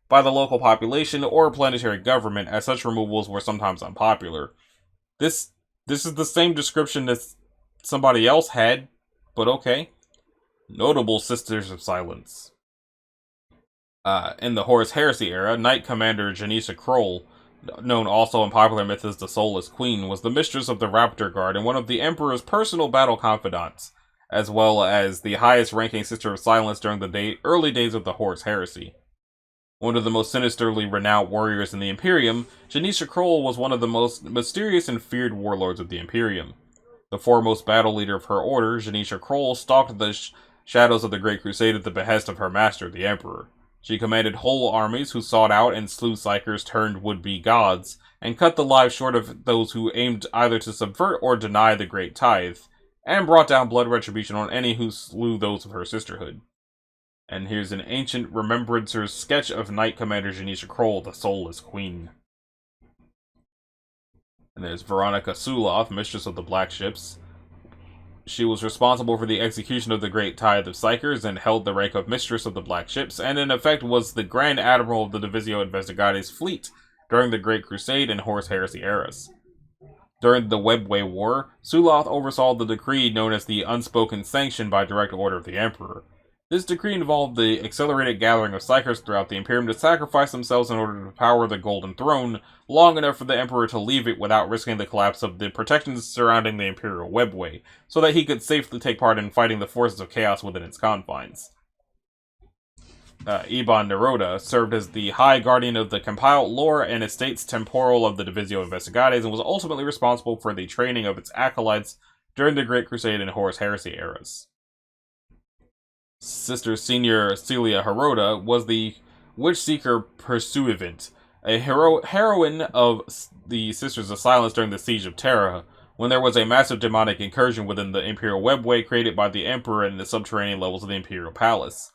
by the local population or planetary government, as such removals were sometimes unpopular. This is the same description that somebody else had, but okay. Notable Sisters of Silence. In the Horus Heresy era, Knight Commander Janisha Kroll, known also in popular myth as the Soulless Queen, was the mistress of the Raptor Guard and one of the Emperor's personal battle confidants, as well as the highest-ranking Sister of Silence during the early days of the Horus Heresy. One of the most sinisterly renowned warriors in the Imperium, Janisha Kroll was one of the most mysterious and feared warlords of the Imperium. The foremost battle leader of her order, Janisha Kroll stalked the shadows of the Great Crusade at the behest of her master, the Emperor. She commanded whole armies who sought out and slew psychers turned would-be gods, and cut the lives short of those who aimed either to subvert or deny the Great Tithe, and brought down blood retribution on any who slew those of her sisterhood. And here's an ancient remembrancer's sketch of Knight Commander Janisha Kroll, the Soulless Queen. And there's Veronica Suloff, Mistress of the Black Ships. She was responsible for the execution of the Great Tithe of Psychers and held the rank of Mistress of the Black Ships, and in effect was the Grand Admiral of the Divisio Investigates fleet during the Great Crusade and Horus Heresy eras. During the Webway War, Suloth oversaw the decree known as the Unspoken Sanction by direct order of the Emperor. This decree involved the accelerated gathering of Psychers throughout the Imperium to sacrifice themselves in order to power the Golden Throne, long enough for the Emperor to leave it without risking the collapse of the protections surrounding the Imperial Webway, so that he could safely take part in fighting the forces of chaos within its confines. Iban Neroda served as the High Guardian of the compiled lore and estates temporal of the Divisio Investigates and was ultimately responsible for the training of its acolytes during the Great Crusade and Horus Heresy eras. Sister Senior Celia Heroda was the Witch Seeker Pursuivant, a heroine of the Sisters of Silence during the Siege of Terra, when there was a massive demonic incursion within the Imperial Webway created by the Emperor in the subterranean levels of the Imperial Palace.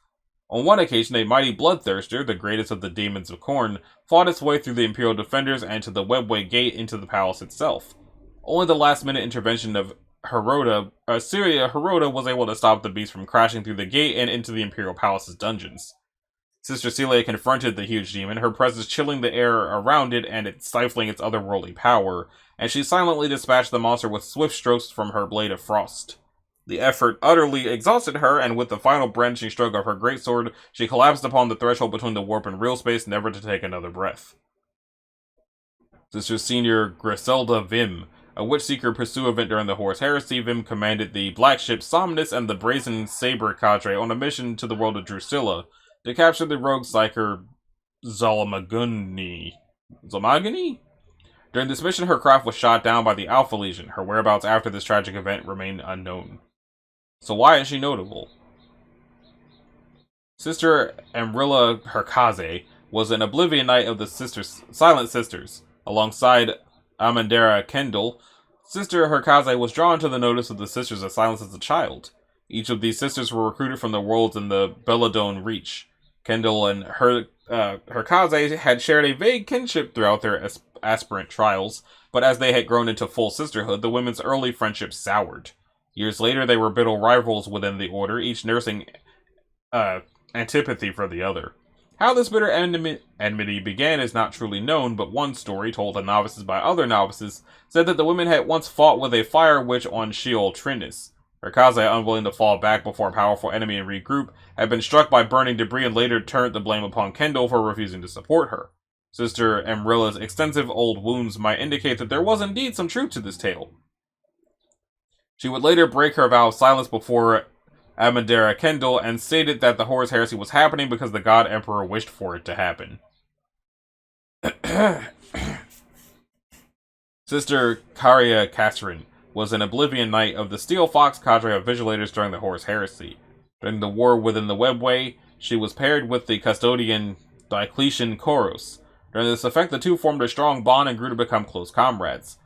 On one occasion, a mighty bloodthirster, the greatest of the demons of Khorne, fought its way through the Imperial defenders and to the Webway gate into the palace itself. Only the last-minute intervention of Syria Hirota was able to stop the beast from crashing through the gate and into the Imperial Palace's dungeons. Sister Celia confronted the huge demon, her presence chilling the air around it and stifling its otherworldly power, and she silently dispatched the monster with swift strokes from her blade of frost. The effort utterly exhausted her, and with the final brandishing stroke of her greatsword, she collapsed upon the threshold between the warp and real space, never to take another breath. Sister Senior Griselda Vim, a witch-seeker pursuivant during the Horus Heresy, Vim commanded the black ship Somnus and the brazen saber cadre on a mission to the world of Drusilla to capture the rogue psyker Zalmaguni. During this mission, her craft was shot down by the Alpha Legion. Her whereabouts after this tragic event remain unknown. So why is she notable? Sister Amrilla Herkaze was an Oblivion Knight of the Silent Sisters. Alongside Amandera Kendall, Sister Herkaze was drawn to the notice of the Sisters of Silence as a child. Each of these sisters were recruited from the worlds in the Belladone Reach. Kendall and Herkaze had shared a vague kinship throughout their aspirant trials, but as they had grown into full sisterhood, the women's early friendship soured. Years later, they were bitter rivals within the order, each nursing antipathy for the other. How this bitter enmity began is not truly known, but one story, told to novices by other novices, said that the women had once fought with a fire witch on Sheol Trinus. Herkaze, unwilling to fall back before a powerful enemy and regroup, had been struck by burning debris and later turned the blame upon Kendall for refusing to support her. Sister Amrilla's extensive old wounds might indicate that there was indeed some truth to this tale. She would later break her vow of silence before Amandera Kendall and stated that the Horus Heresy was happening because the God Emperor wished for it to happen. Sister Karia Catherine was an Oblivion Knight of the Steel Fox cadre of Vigilators during the Horus Heresy. During the war within the Webway, she was paired with the custodian Diocletian Koros. During this effect, the two formed a strong bond and grew to become close comrades.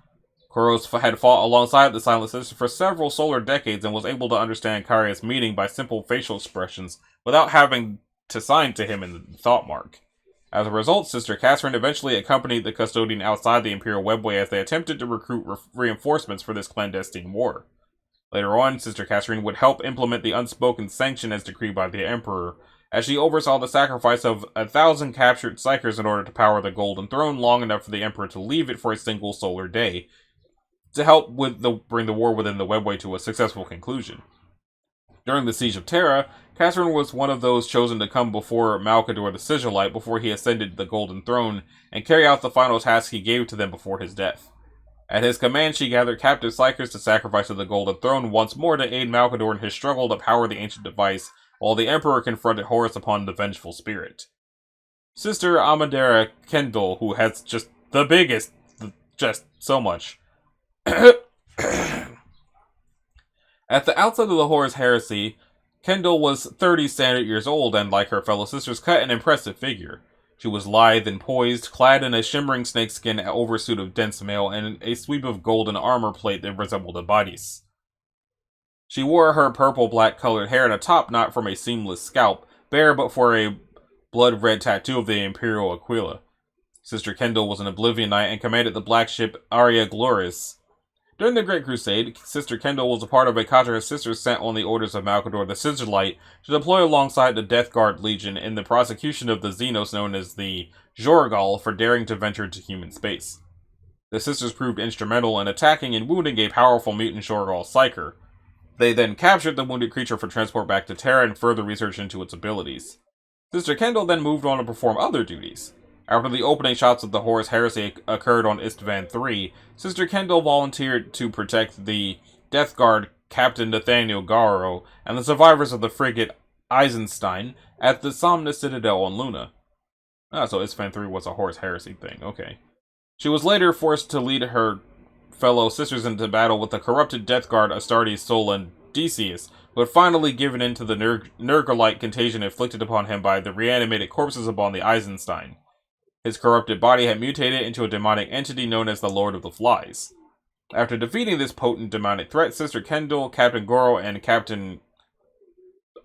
Koros had fought alongside the Silent Sisters for several solar decades and was able to understand Karia's meaning by simple facial expressions without having to sign to him in the thought mark. As a result, Sister Catherine eventually accompanied the custodian outside the Imperial Webway as they attempted to recruit reinforcements for this clandestine war. Later on, Sister Catherine would help implement the unspoken sanction as decreed by the Emperor, as she oversaw the sacrifice of 1,000 captured Psykers in order to power the Golden Throne long enough for the Emperor to leave it for a single solar day, to help bring the war within the Webway to a successful conclusion. During the Siege of Terra, Catherine was one of those chosen to come before Malcador the Sigillite before he ascended the Golden Throne and carry out the final task he gave to them before his death. At his command, she gathered captive Psykers to sacrifice to the Golden Throne once more to aid Malcador in his struggle to power the ancient device, while the Emperor confronted Horus upon the vengeful spirit. Sister Amadera Kendall, who has just the biggest, just so much. At the outset of the Horus Heresy, Kendall was 30 standard years old and, like her fellow sisters, cut an impressive figure. She was lithe and poised, clad in a shimmering snakeskin oversuit of dense mail and a sweep of golden armor plate that resembled a bodice. She wore her purple-black colored hair in a top knot from a seamless scalp, bare but for a blood-red tattoo of the Imperial Aquila. Sister Kendall was an Oblivion Knight and commanded the black ship Aria Gloris. During the Great Crusade, Sister Kendall was a part of a cadre of sisters sent on the orders of Malcador the Sigillite to deploy alongside the Death Guard Legion in the prosecution of the Xenos known as the Jorgal for daring to venture to human space. The sisters proved instrumental in attacking and wounding a powerful mutant Jorgal Psyker. They then captured the wounded creature for transport back to Terra and further research into its abilities. Sister Kendall then moved on to perform other duties. After the opening shots of the Horus Heresy occurred on Istvan III, Sister Kendall volunteered to protect the Death Guard Captain Nathaniel Garo and the survivors of the frigate Eisenstein at the Somnus Citadel on Luna. So Istvan III was a Horus Heresy thing, okay. She was later forced to lead her fellow sisters into battle with the corrupted Death Guard Astartes, Sol, and Decius, who had finally given in to the Nurglite contagion inflicted upon him by the reanimated corpses upon the Eisenstein. His corrupted body had mutated into a demonic entity known as the Lord of the Flies. After defeating this potent demonic threat, Sister Kendall, Captain Goro, and Captain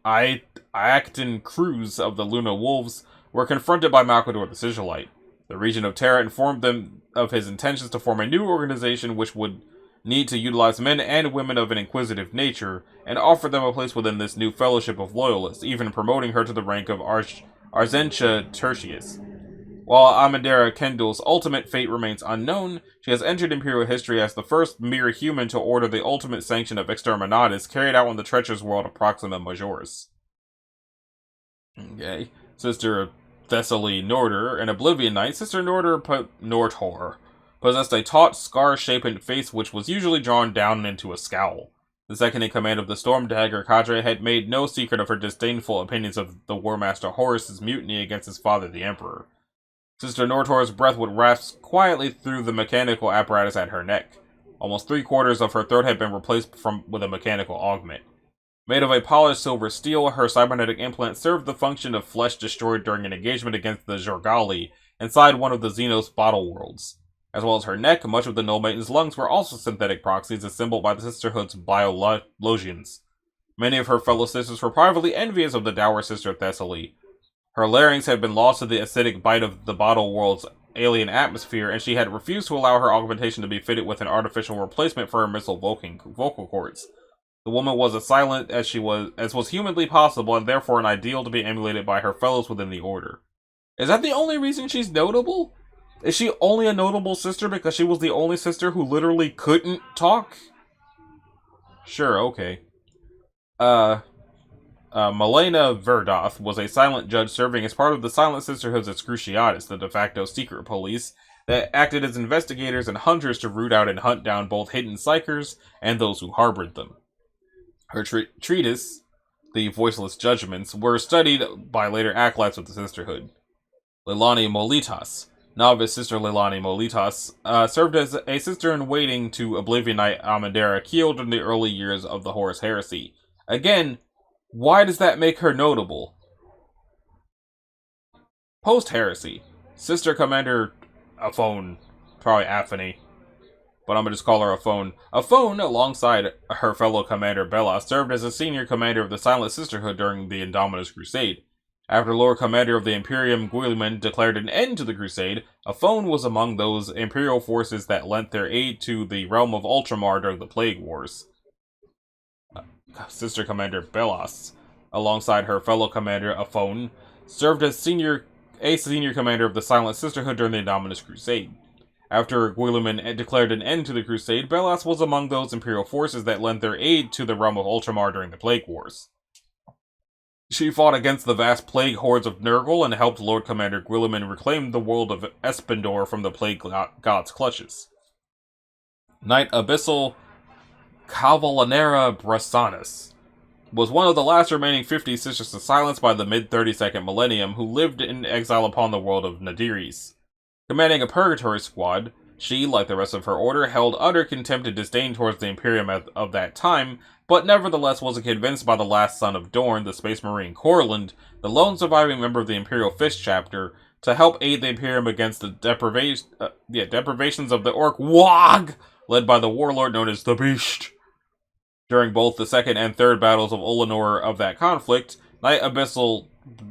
Acton Cruz of the Luna Wolves were confronted by Malcador the Sigillite. The region of Terra informed them of his intentions to form a new organization which would need to utilize men and women of an inquisitive nature, and offer them a place within this new fellowship of loyalists, even promoting her to the rank of Arzentia Tertius. While Amandera Kendall's ultimate fate remains unknown, she has entered Imperial history as the first mere human to order the ultimate sanction of Exterminatus carried out on the treacherous world of Proxima Majoris. Okay. Sister Thessaly Norder, an Oblivion Knight, Sister Nortor possessed a taut, scar-shapen face which was usually drawn down into a scowl. The second-in-command of the Stormdagger cadre had made no secret of her disdainful opinions of the War Master Horus's mutiny against his father, the Emperor. Sister Nortor's breath would rasp quietly through the mechanical apparatus at her neck. Almost 3/4 of her throat had been replaced with a mechanical augment. Made of a polished silver steel, her cybernetic implant served the function of flesh destroyed during an engagement against the Jorgali inside one of the Xenos bottle worlds. As well as her neck, much of the Null Maiden's lungs were also synthetic proxies assembled by the Sisterhood's biologians. Many of her fellow sisters were privately envious of the dour Sister Thessaly. Her larynx had been lost to the acidic bite of the bottle world's alien atmosphere, and she had refused to allow her augmentation to be fitted with an artificial replacement for her missile vocal cords. The woman was as silent as was humanly possible, and therefore an ideal to be emulated by her fellows within the Order. Is that the only reason she's notable? Is she only a notable sister because she was the only sister who literally couldn't talk? Sure, okay. Malena Verdoth was a silent judge serving as part of the Silent Sisterhood's Excruciatus, the de facto secret police that acted as investigators and hunters to root out and hunt down both hidden psychers and those who harbored them. Her treatise, the Voiceless Judgments, were studied by later acolytes of the Sisterhood. Leilani Molitas, novice Sister Leilani Molitas, served as a sister-in-waiting to Oblivion Knight Amandera killed in the early years of the Horus Heresy. Again, why does that make her notable? Post-Heresy, Sister Commander Aphone, probably Aphany, but I'm gonna just call her Aphone. Aphone, alongside her fellow commander Bella, served as a senior commander of the Silent Sisterhood during the Indominus Crusade. After Lord Commander of the Imperium Guilliman declared an end to the Crusade, Aphone was among those Imperial forces that lent their aid to the realm of Ultramar during the Plague Wars. Sister Commander Belas, alongside her fellow commander Aphone, served as senior commander of the Silent Sisterhood during the Indominus Crusade. After Guilliman declared an end to the Crusade, Belas was among those Imperial forces that lent their aid to the realm of Ultramar during the Plague Wars. She fought against the vast plague hordes of Nurgle and helped Lord Commander Guilliman reclaim the world of Espendor from the plague god's clutches. Knight Abyssal Cavalanera Brassanis was one of the last remaining 50 Sisters of Silence by the mid-32nd millennium who lived in exile upon the world of Nadiris. Commanding a purgatory squad, she, like the rest of her order, held utter contempt and disdain towards the Imperium of that time, but nevertheless was convinced by the last son of Dorn, the Space Marine Corland, the lone surviving member of the Imperial Fist chapter, to help aid the Imperium against the deprivations of the Orc Wog, led by the warlord known as the Beast. During both the second and third battles of Ulanor of that conflict, Knight Abyssal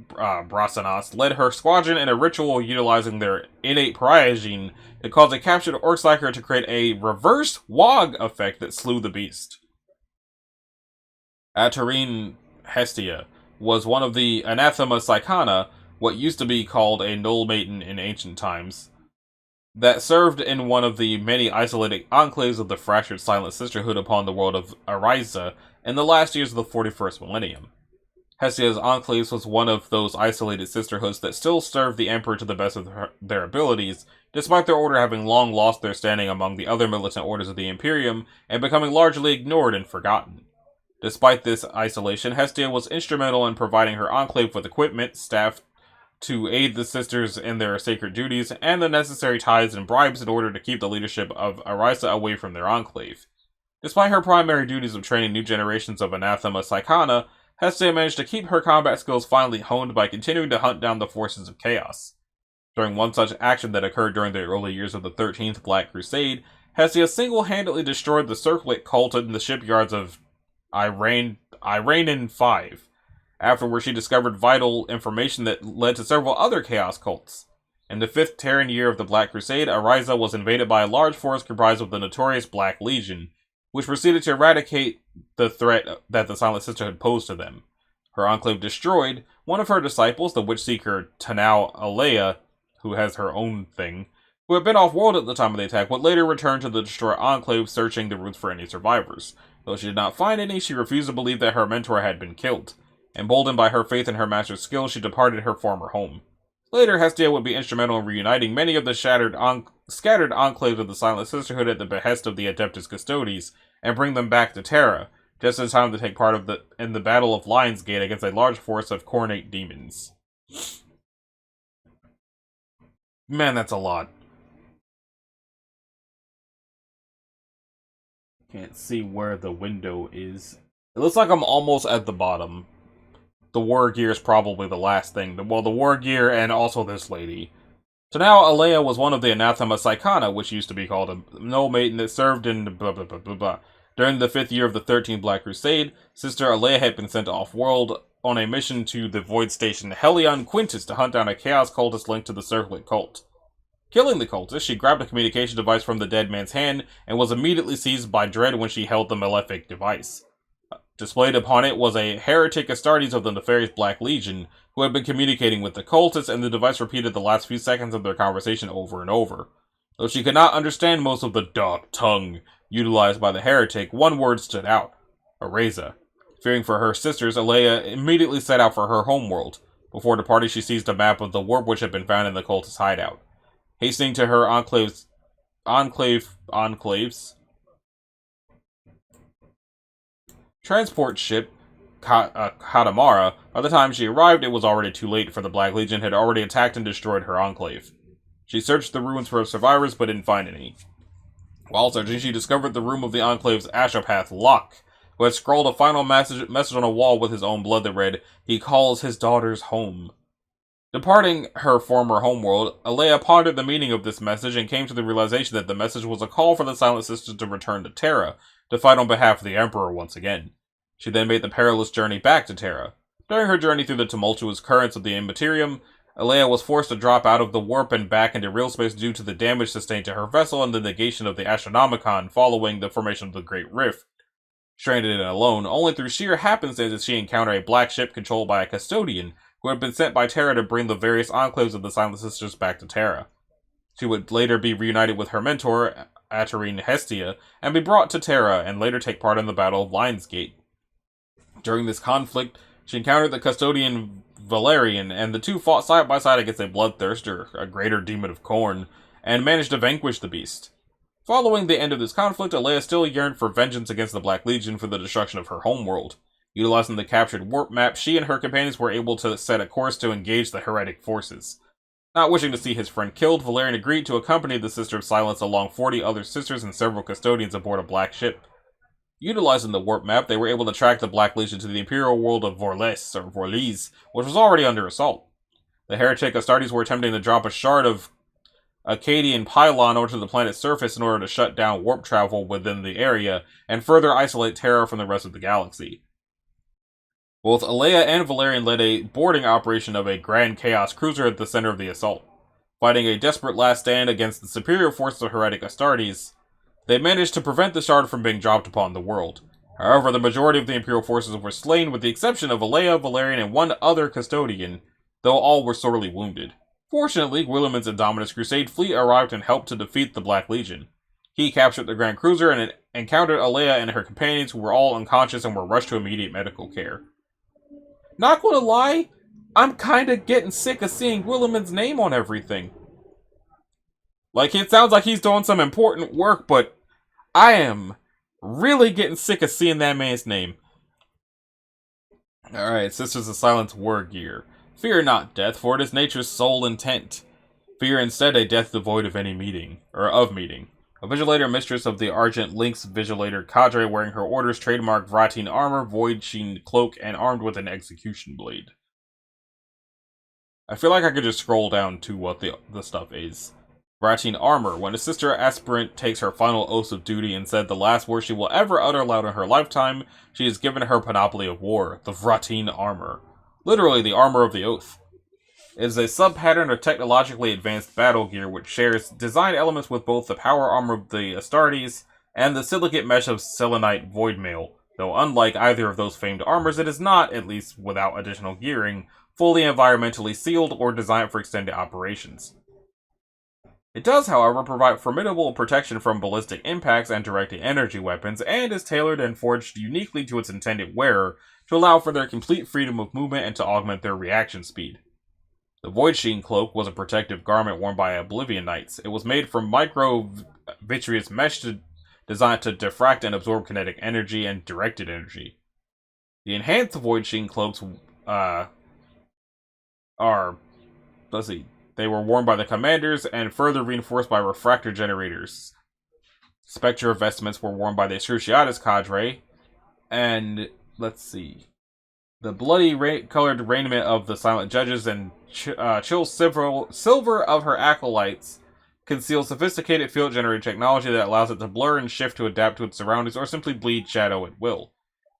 Brassanas led her squadron in a ritual utilizing their innate pariah gene to cause a captured Orc Psyker to create a reverse Wog effect that slew the beast. Atarine Hestia was one of the Anathema Psychana, what used to be called a Null Maiden in ancient times, that served in one of the many isolated enclaves of the fractured Silent Sisterhood upon the world of Ariza in the last years of the 41st millennium. Hestia's enclaves was one of those isolated sisterhoods that still served the Emperor to the best of their abilities, despite their order having long lost their standing among the other militant orders of the Imperium and becoming largely ignored and forgotten. Despite this isolation, Hestia was instrumental in providing her enclave with equipment, staff to aid the sisters in their sacred duties, and the necessary tithes and bribes in order to keep the leadership of Arisa away from their enclave. Despite her primary duties of training new generations of Anathema Psychana, Hestia managed to keep her combat skills finely honed by continuing to hunt down the forces of chaos. During one such action that occurred during the early years of the 13th Black Crusade, Hestia single-handedly destroyed the Circlet cult in the shipyards of Iranen 5. Afterwards, she discovered vital information that led to several other chaos cults. In the 5th Terran year of the Black Crusade, Ariza was invaded by a large force comprised of the notorious Black Legion, which proceeded to eradicate the threat that the Silent Sisterhood posed to them. Her enclave destroyed, one of her disciples, the witch seeker Tanao Alea, who has her own thing, who had been off-world at the time of the attack, would later return to the destroyed enclave searching the routes for any survivors. Though she did not find any, she refused to believe that her mentor had been killed. Emboldened by her faith in her master's skill, she departed her former home. Later, Hestia would be instrumental in reuniting many of the scattered enclaves of the Silent Sisterhood at the behest of the Adeptus Custodes, and bring them back to Terra, just in time to take part in the Battle of Lionsgate against a large force of Cornate demons. Man, that's a lot. Can't see where the window is. It looks like I'm almost at the bottom. The war gear is probably the last thing. The war gear and also this lady. So now Alea was one of the Anathema Psychana, which used to be called a no maiden that served in blah blah blah blah blah. During the 5th year of the 13th Black Crusade, Sister Alea had been sent off-world on a mission to the Void Station Helion Quintus to hunt down a Chaos cultist linked to the Circlet cult. Killing the cultist, she grabbed a communication device from the dead man's hand and was immediately seized by dread when she held the malefic device. Displayed upon it was a heretic Astartes of the nefarious Black Legion, who had been communicating with the cultists, and the device repeated the last few seconds of their conversation over and over. Though she could not understand most of the dark tongue utilized by the heretic, one word stood out: Areza. Fearing for her sisters, Alea immediately set out for her homeworld. Before departing, she seized a map of the warp which had been found in the cultist hideout. Hastening to her enclaves, transport ship, Katamara, by the time she arrived, it was already too late, for the Black Legion had already attacked and destroyed her enclave. She searched the ruins for survivors, but didn't find any. While searching, she discovered the room of the enclave's Ashopath, Locke, who had scrawled a final message on a wall with his own blood that read, "He calls his daughters home." Departing her former homeworld, Alea pondered the meaning of this message and came to the realization that the message was a call for the Silent Sisters to return to Terra, to fight on behalf of the Emperor once again. She then made the perilous journey back to Terra. During her journey through the tumultuous currents of the Immaterium, Alea was forced to drop out of the warp and back into real space due to the damage sustained to her vessel and the negation of the Astronomicon following the formation of the Great Rift. Stranded and alone, only through sheer happenstance she encountered a black ship controlled by a custodian who had been sent by Terra to bring the various enclaves of the Silent Sisters back to Terra. She would later be reunited with her mentor, Atarine Hestia, and be brought to Terra, and later take part in the Battle of Lionsgate. During this conflict, she encountered the custodian Valerian, and the two fought side by side against a bloodthirster, a greater demon of Khorne, and managed to vanquish the beast. Following the end of this conflict, Alea still yearned for vengeance against the Black Legion for the destruction of her homeworld. Utilizing the captured warp map, she and her companions were able to set a course to engage the heretic forces. Not wishing to see his friend killed, Valerian agreed to accompany the Sister of Silence along 40 other sisters and several custodians aboard a black ship. Utilizing the warp map, they were able to track the Black Legion to the Imperial world of Vorles, which was already under assault. The heretic Astartes were attempting to drop a shard of Akkadian pylon onto the planet's surface in order to shut down warp travel within the area, and further isolate Terra from the rest of the galaxy. Both Alea and Valerian led a boarding operation of a Grand Chaos cruiser at the center of the assault. Fighting a desperate last stand against the superior forces of heretic Astartes, they managed to prevent the shard from being dropped upon the world. However, the majority of the Imperial forces were slain, with the exception of Alea, Valerian, and one other custodian, though all were sorely wounded. Fortunately, Guilliman's Indominus Crusade fleet arrived and helped to defeat the Black Legion. He captured the Grand Cruiser and encountered Alea and her companions, who were all unconscious and were rushed to immediate medical care. Not gonna lie, I'm kinda getting sick of seeing Guilliman's name on everything. Like, it sounds like he's doing some important work, but I am really getting sick of seeing that man's name. Alright, Sisters of Silence war gear. Fear not death, for it is nature's sole intent. Fear instead a death devoid of any meeting. A Vigilator mistress of the Argent Lynx Vigilator cadre wearing her order's trademark Vratine armor, void sheen cloak, and armed with an execution blade. I feel like I could just scroll down to what the stuff is. Vratine armor. When a sister aspirant takes her final oath of duty and said the last word she will ever utter aloud in her lifetime, she is given her panoply of war, the Vratine armor. Literally the armor of the oath. It is a sub-pattern of technologically advanced battle gear which shares design elements with both the power armor of the Astartes and the silicate mesh of selenite voidmail, though unlike either of those famed armors, it is not, at least without additional gearing, fully environmentally sealed or designed for extended operations. It does, however, provide formidable protection from ballistic impacts and directed energy weapons, and is tailored and forged uniquely to its intended wearer to allow for their complete freedom of movement and to augment their reaction speed. The Void Sheen Cloak was a protective garment worn by Oblivion Knights. It was made from micro-vitreous mesh designed to diffract and absorb kinetic energy and directed energy. The enhanced Void Sheen Cloaks they were worn by the commanders and further reinforced by refractor generators. Spectre vestments were worn by the Cruciatus cadre, and the bloody-colored raiment of the Silent Judges and chill silver of her acolytes conceal sophisticated field-generated technology that allows it to blur and shift to adapt to its surroundings or simply bleed shadow at will,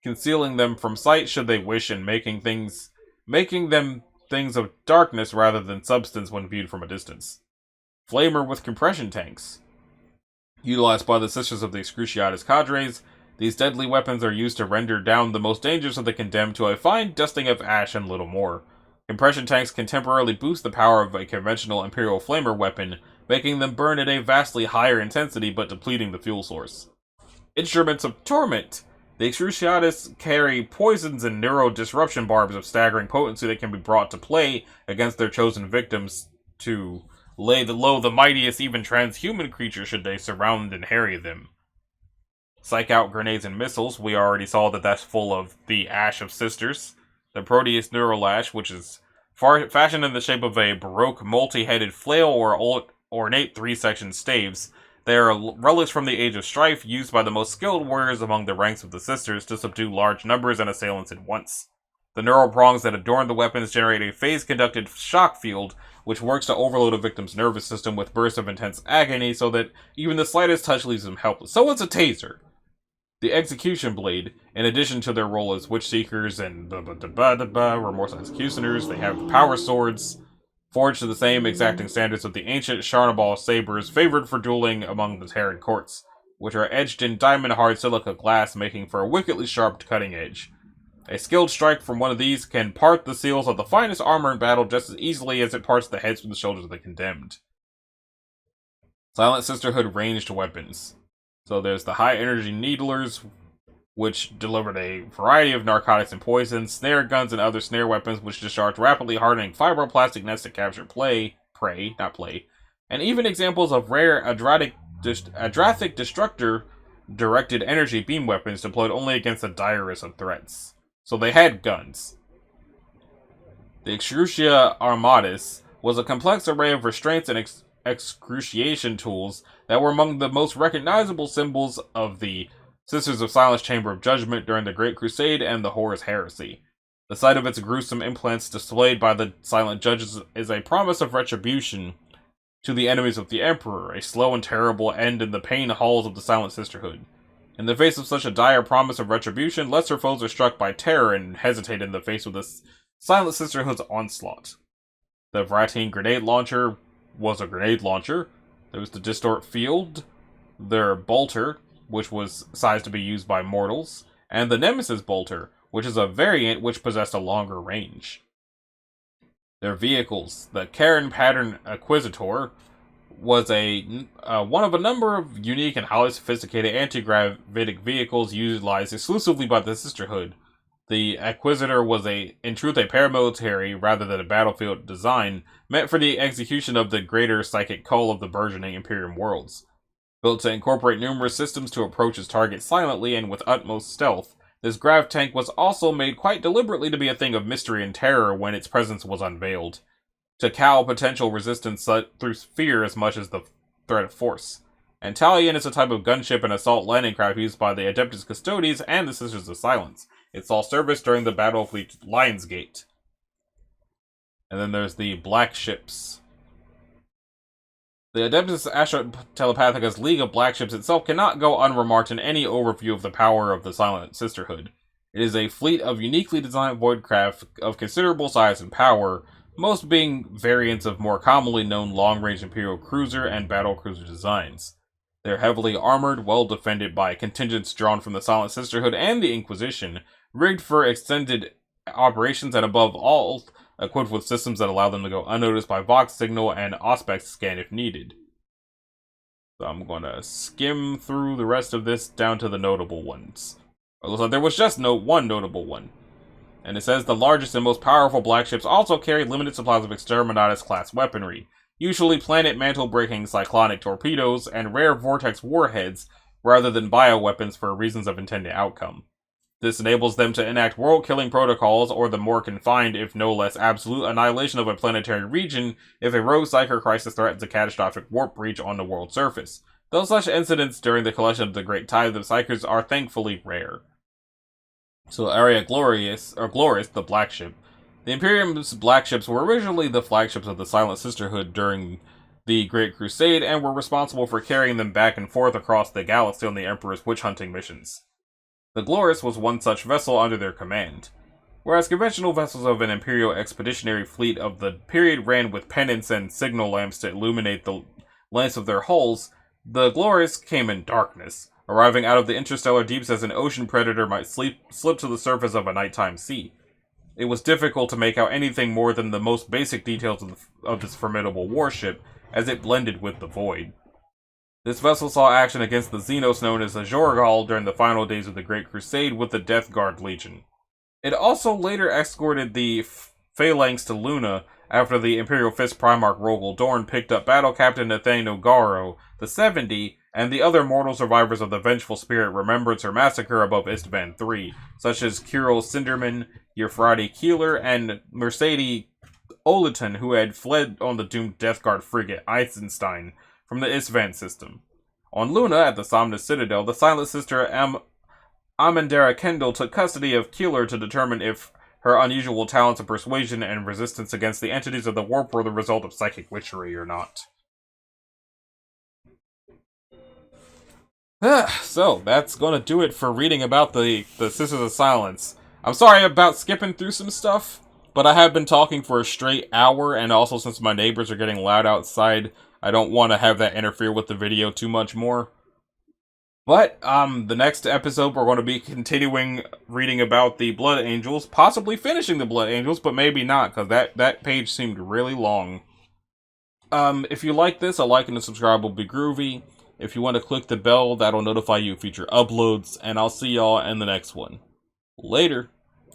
concealing them from sight should they wish and making them things of darkness rather than substance when viewed from a distance. Flamer with compression tanks. Utilized by the Sisters of the Cruciatus cadres, these deadly weapons are used to render down the most dangerous of the condemned to a fine dusting of ash and little more. Compression tanks can temporarily boost the power of a conventional Imperial Flamer weapon, making them burn at a vastly higher intensity but depleting the fuel source. Instruments of Torment. The Cruciatus carry poisons and neurodisruption barbs of staggering potency that can be brought to play against their chosen victims to lay low the mightiest even transhuman creature should they surround and harry them. Psych out grenades and missiles. We already saw that that's full of the Ash of Sisters. The Proteus Neurolash, which is fashioned in the shape of a Baroque multi-headed flail or ornate three-section staves. They are relics from the Age of Strife, used by the most skilled warriors among the ranks of the Sisters to subdue large numbers and assailants at once. The neural prongs that adorn the weapons generate a phase-conducted shock field, which works to overload a victim's nervous system with bursts of intense agony so that even the slightest touch leaves them helpless. So it's a taser. The Execution Blade, in addition to their role as Witch Seekers and Remorse Executioners, they have power swords, forged to the same exacting standards of the ancient Charnabal sabers favored for dueling among the Terran courts, which are edged in diamond-hard silica glass, making for a wickedly sharp cutting edge. A skilled strike from one of these can part the seals of the finest armor in battle just as easily as it parts the heads from the shoulders of the condemned. Silent Sisterhood ranged weapons. So there's the high-energy needlers, which delivered a variety of narcotics and poisons, snare guns and other snare weapons which discharge rapidly hardening fibroplastic nets to capture prey, and even examples of rare Adrathic Destructor directed energy beam weapons deployed only against the direst of threats. So they had guns. The Excrucia Armatis was a complex array of restraints and excruciation tools that were among the most recognizable symbols of the Sisters of Silence Chamber of Judgment during the Great Crusade and the Horus Heresy. The sight of its gruesome implants displayed by the Silent Judges is a promise of retribution to the enemies of the Emperor, a slow and terrible end in the pain halls of the Silent Sisterhood. In the face of such a dire promise of retribution, lesser foes are struck by terror and hesitate in the face of the Silent Sisterhood's onslaught. The Vratine Grenade Launcher was a grenade launcher. There was the Distort Field, their Bolter, which was sized to be used by mortals, and the Nemesis Bolter, which is a variant which possessed a longer range. Their vehicles. The Karen Pattern Acquisitor was one of a number of unique and highly sophisticated anti-gravitic vehicles utilized exclusively by the Sisterhood. The Acquisitor was in truth a paramilitary rather than a battlefield design, meant for the execution of the greater psychic call of the burgeoning Imperium worlds. Built to incorporate numerous systems to approach its target silently and with utmost stealth, this grav tank was also made quite deliberately to be a thing of mystery and terror when its presence was unveiled, to cow potential resistance through fear as much as the threat of force. Antalion is a type of gunship and assault landing craft used by the Adeptus Custodes and the Sisters of Silence. It saw service during the Battle of Lionsgate. And then there's the Black Ships. The Adeptus Astra Telepathica's League of Black Ships itself cannot go unremarked in any overview of the power of the Silent Sisterhood. It is a fleet of uniquely designed void craft of considerable size and power, most being variants of more commonly known long-range Imperial cruiser and battle cruiser designs. They're heavily armored, well defended by contingents drawn from the Silent Sisterhood and the Inquisition, rigged for extended operations, and above all, equipped with systems that allow them to go unnoticed by Vox signal and Auspex scan if needed. So I'm going to skim through the rest of this down to the notable ones. It looks like there was just one notable one. And it says the largest and most powerful black ships also carry limited supplies of Exterminatus-class weaponry, usually planet mantle-breaking cyclonic torpedoes and rare vortex warheads, rather than bioweapons for reasons of intended outcome. This enables them to enact world-killing protocols, or the more confined, if no less absolute, annihilation of a planetary region if a rogue psyker crisis threatens a catastrophic warp breach on the world's surface, though such incidents during the collection of the Great Tide of Psykers are thankfully rare. So Area Glorious, the black ship. The Imperium's black ships were originally the flagships of the Silent Sisterhood during the Great Crusade, and were responsible for carrying them back and forth across the galaxy on the Emperor's witch-hunting missions. The Glorious was one such vessel under their command. Whereas conventional vessels of an Imperial expeditionary fleet of the period ran with pennants and signal lamps to illuminate the lengths of their hulls, the Glorious came in darkness, arriving out of the interstellar deeps as an ocean predator might slip to the surface of a nighttime sea. It was difficult to make out anything more than the most basic details of this formidable warship, as it blended with the void. This vessel saw action against the Xenos known as the Jorgal during the final days of the Great Crusade with the Death Guard Legion. It also later escorted the Phalanx to Luna after the Imperial Fist Primarch Rogel Dorn picked up Battle Captain Nathaniel Garo, the 70, and the other mortal survivors of the Vengeful Spirit Remembrance or Massacre above Istvan III, such as Kirill Sinderman, Euphrates Keeler, and Mercedes Oleton, who had fled on the doomed Death Guard frigate Eisenstein from the Istvan system. On Luna, at the Somnus Citadel, the Silent Sister Amandara Kendall took custody of Keeler to determine if her unusual talents of persuasion and resistance against the entities of the warp were the result of psychic witchery or not. So, that's gonna do it for reading about the Sisters of Silence. I'm sorry about skipping through some stuff, but I have been talking for a straight hour, and also since my neighbors are getting loud outside, I don't want to have that interfere with the video too much more. But, the next episode we're going to be continuing reading about the Blood Angels, possibly finishing the Blood Angels, but maybe not, because that page seemed really long. If you like this, a like and a subscribe will be groovy. If you want to click the bell, that'll notify you of future uploads, and I'll see y'all in the next one. Later.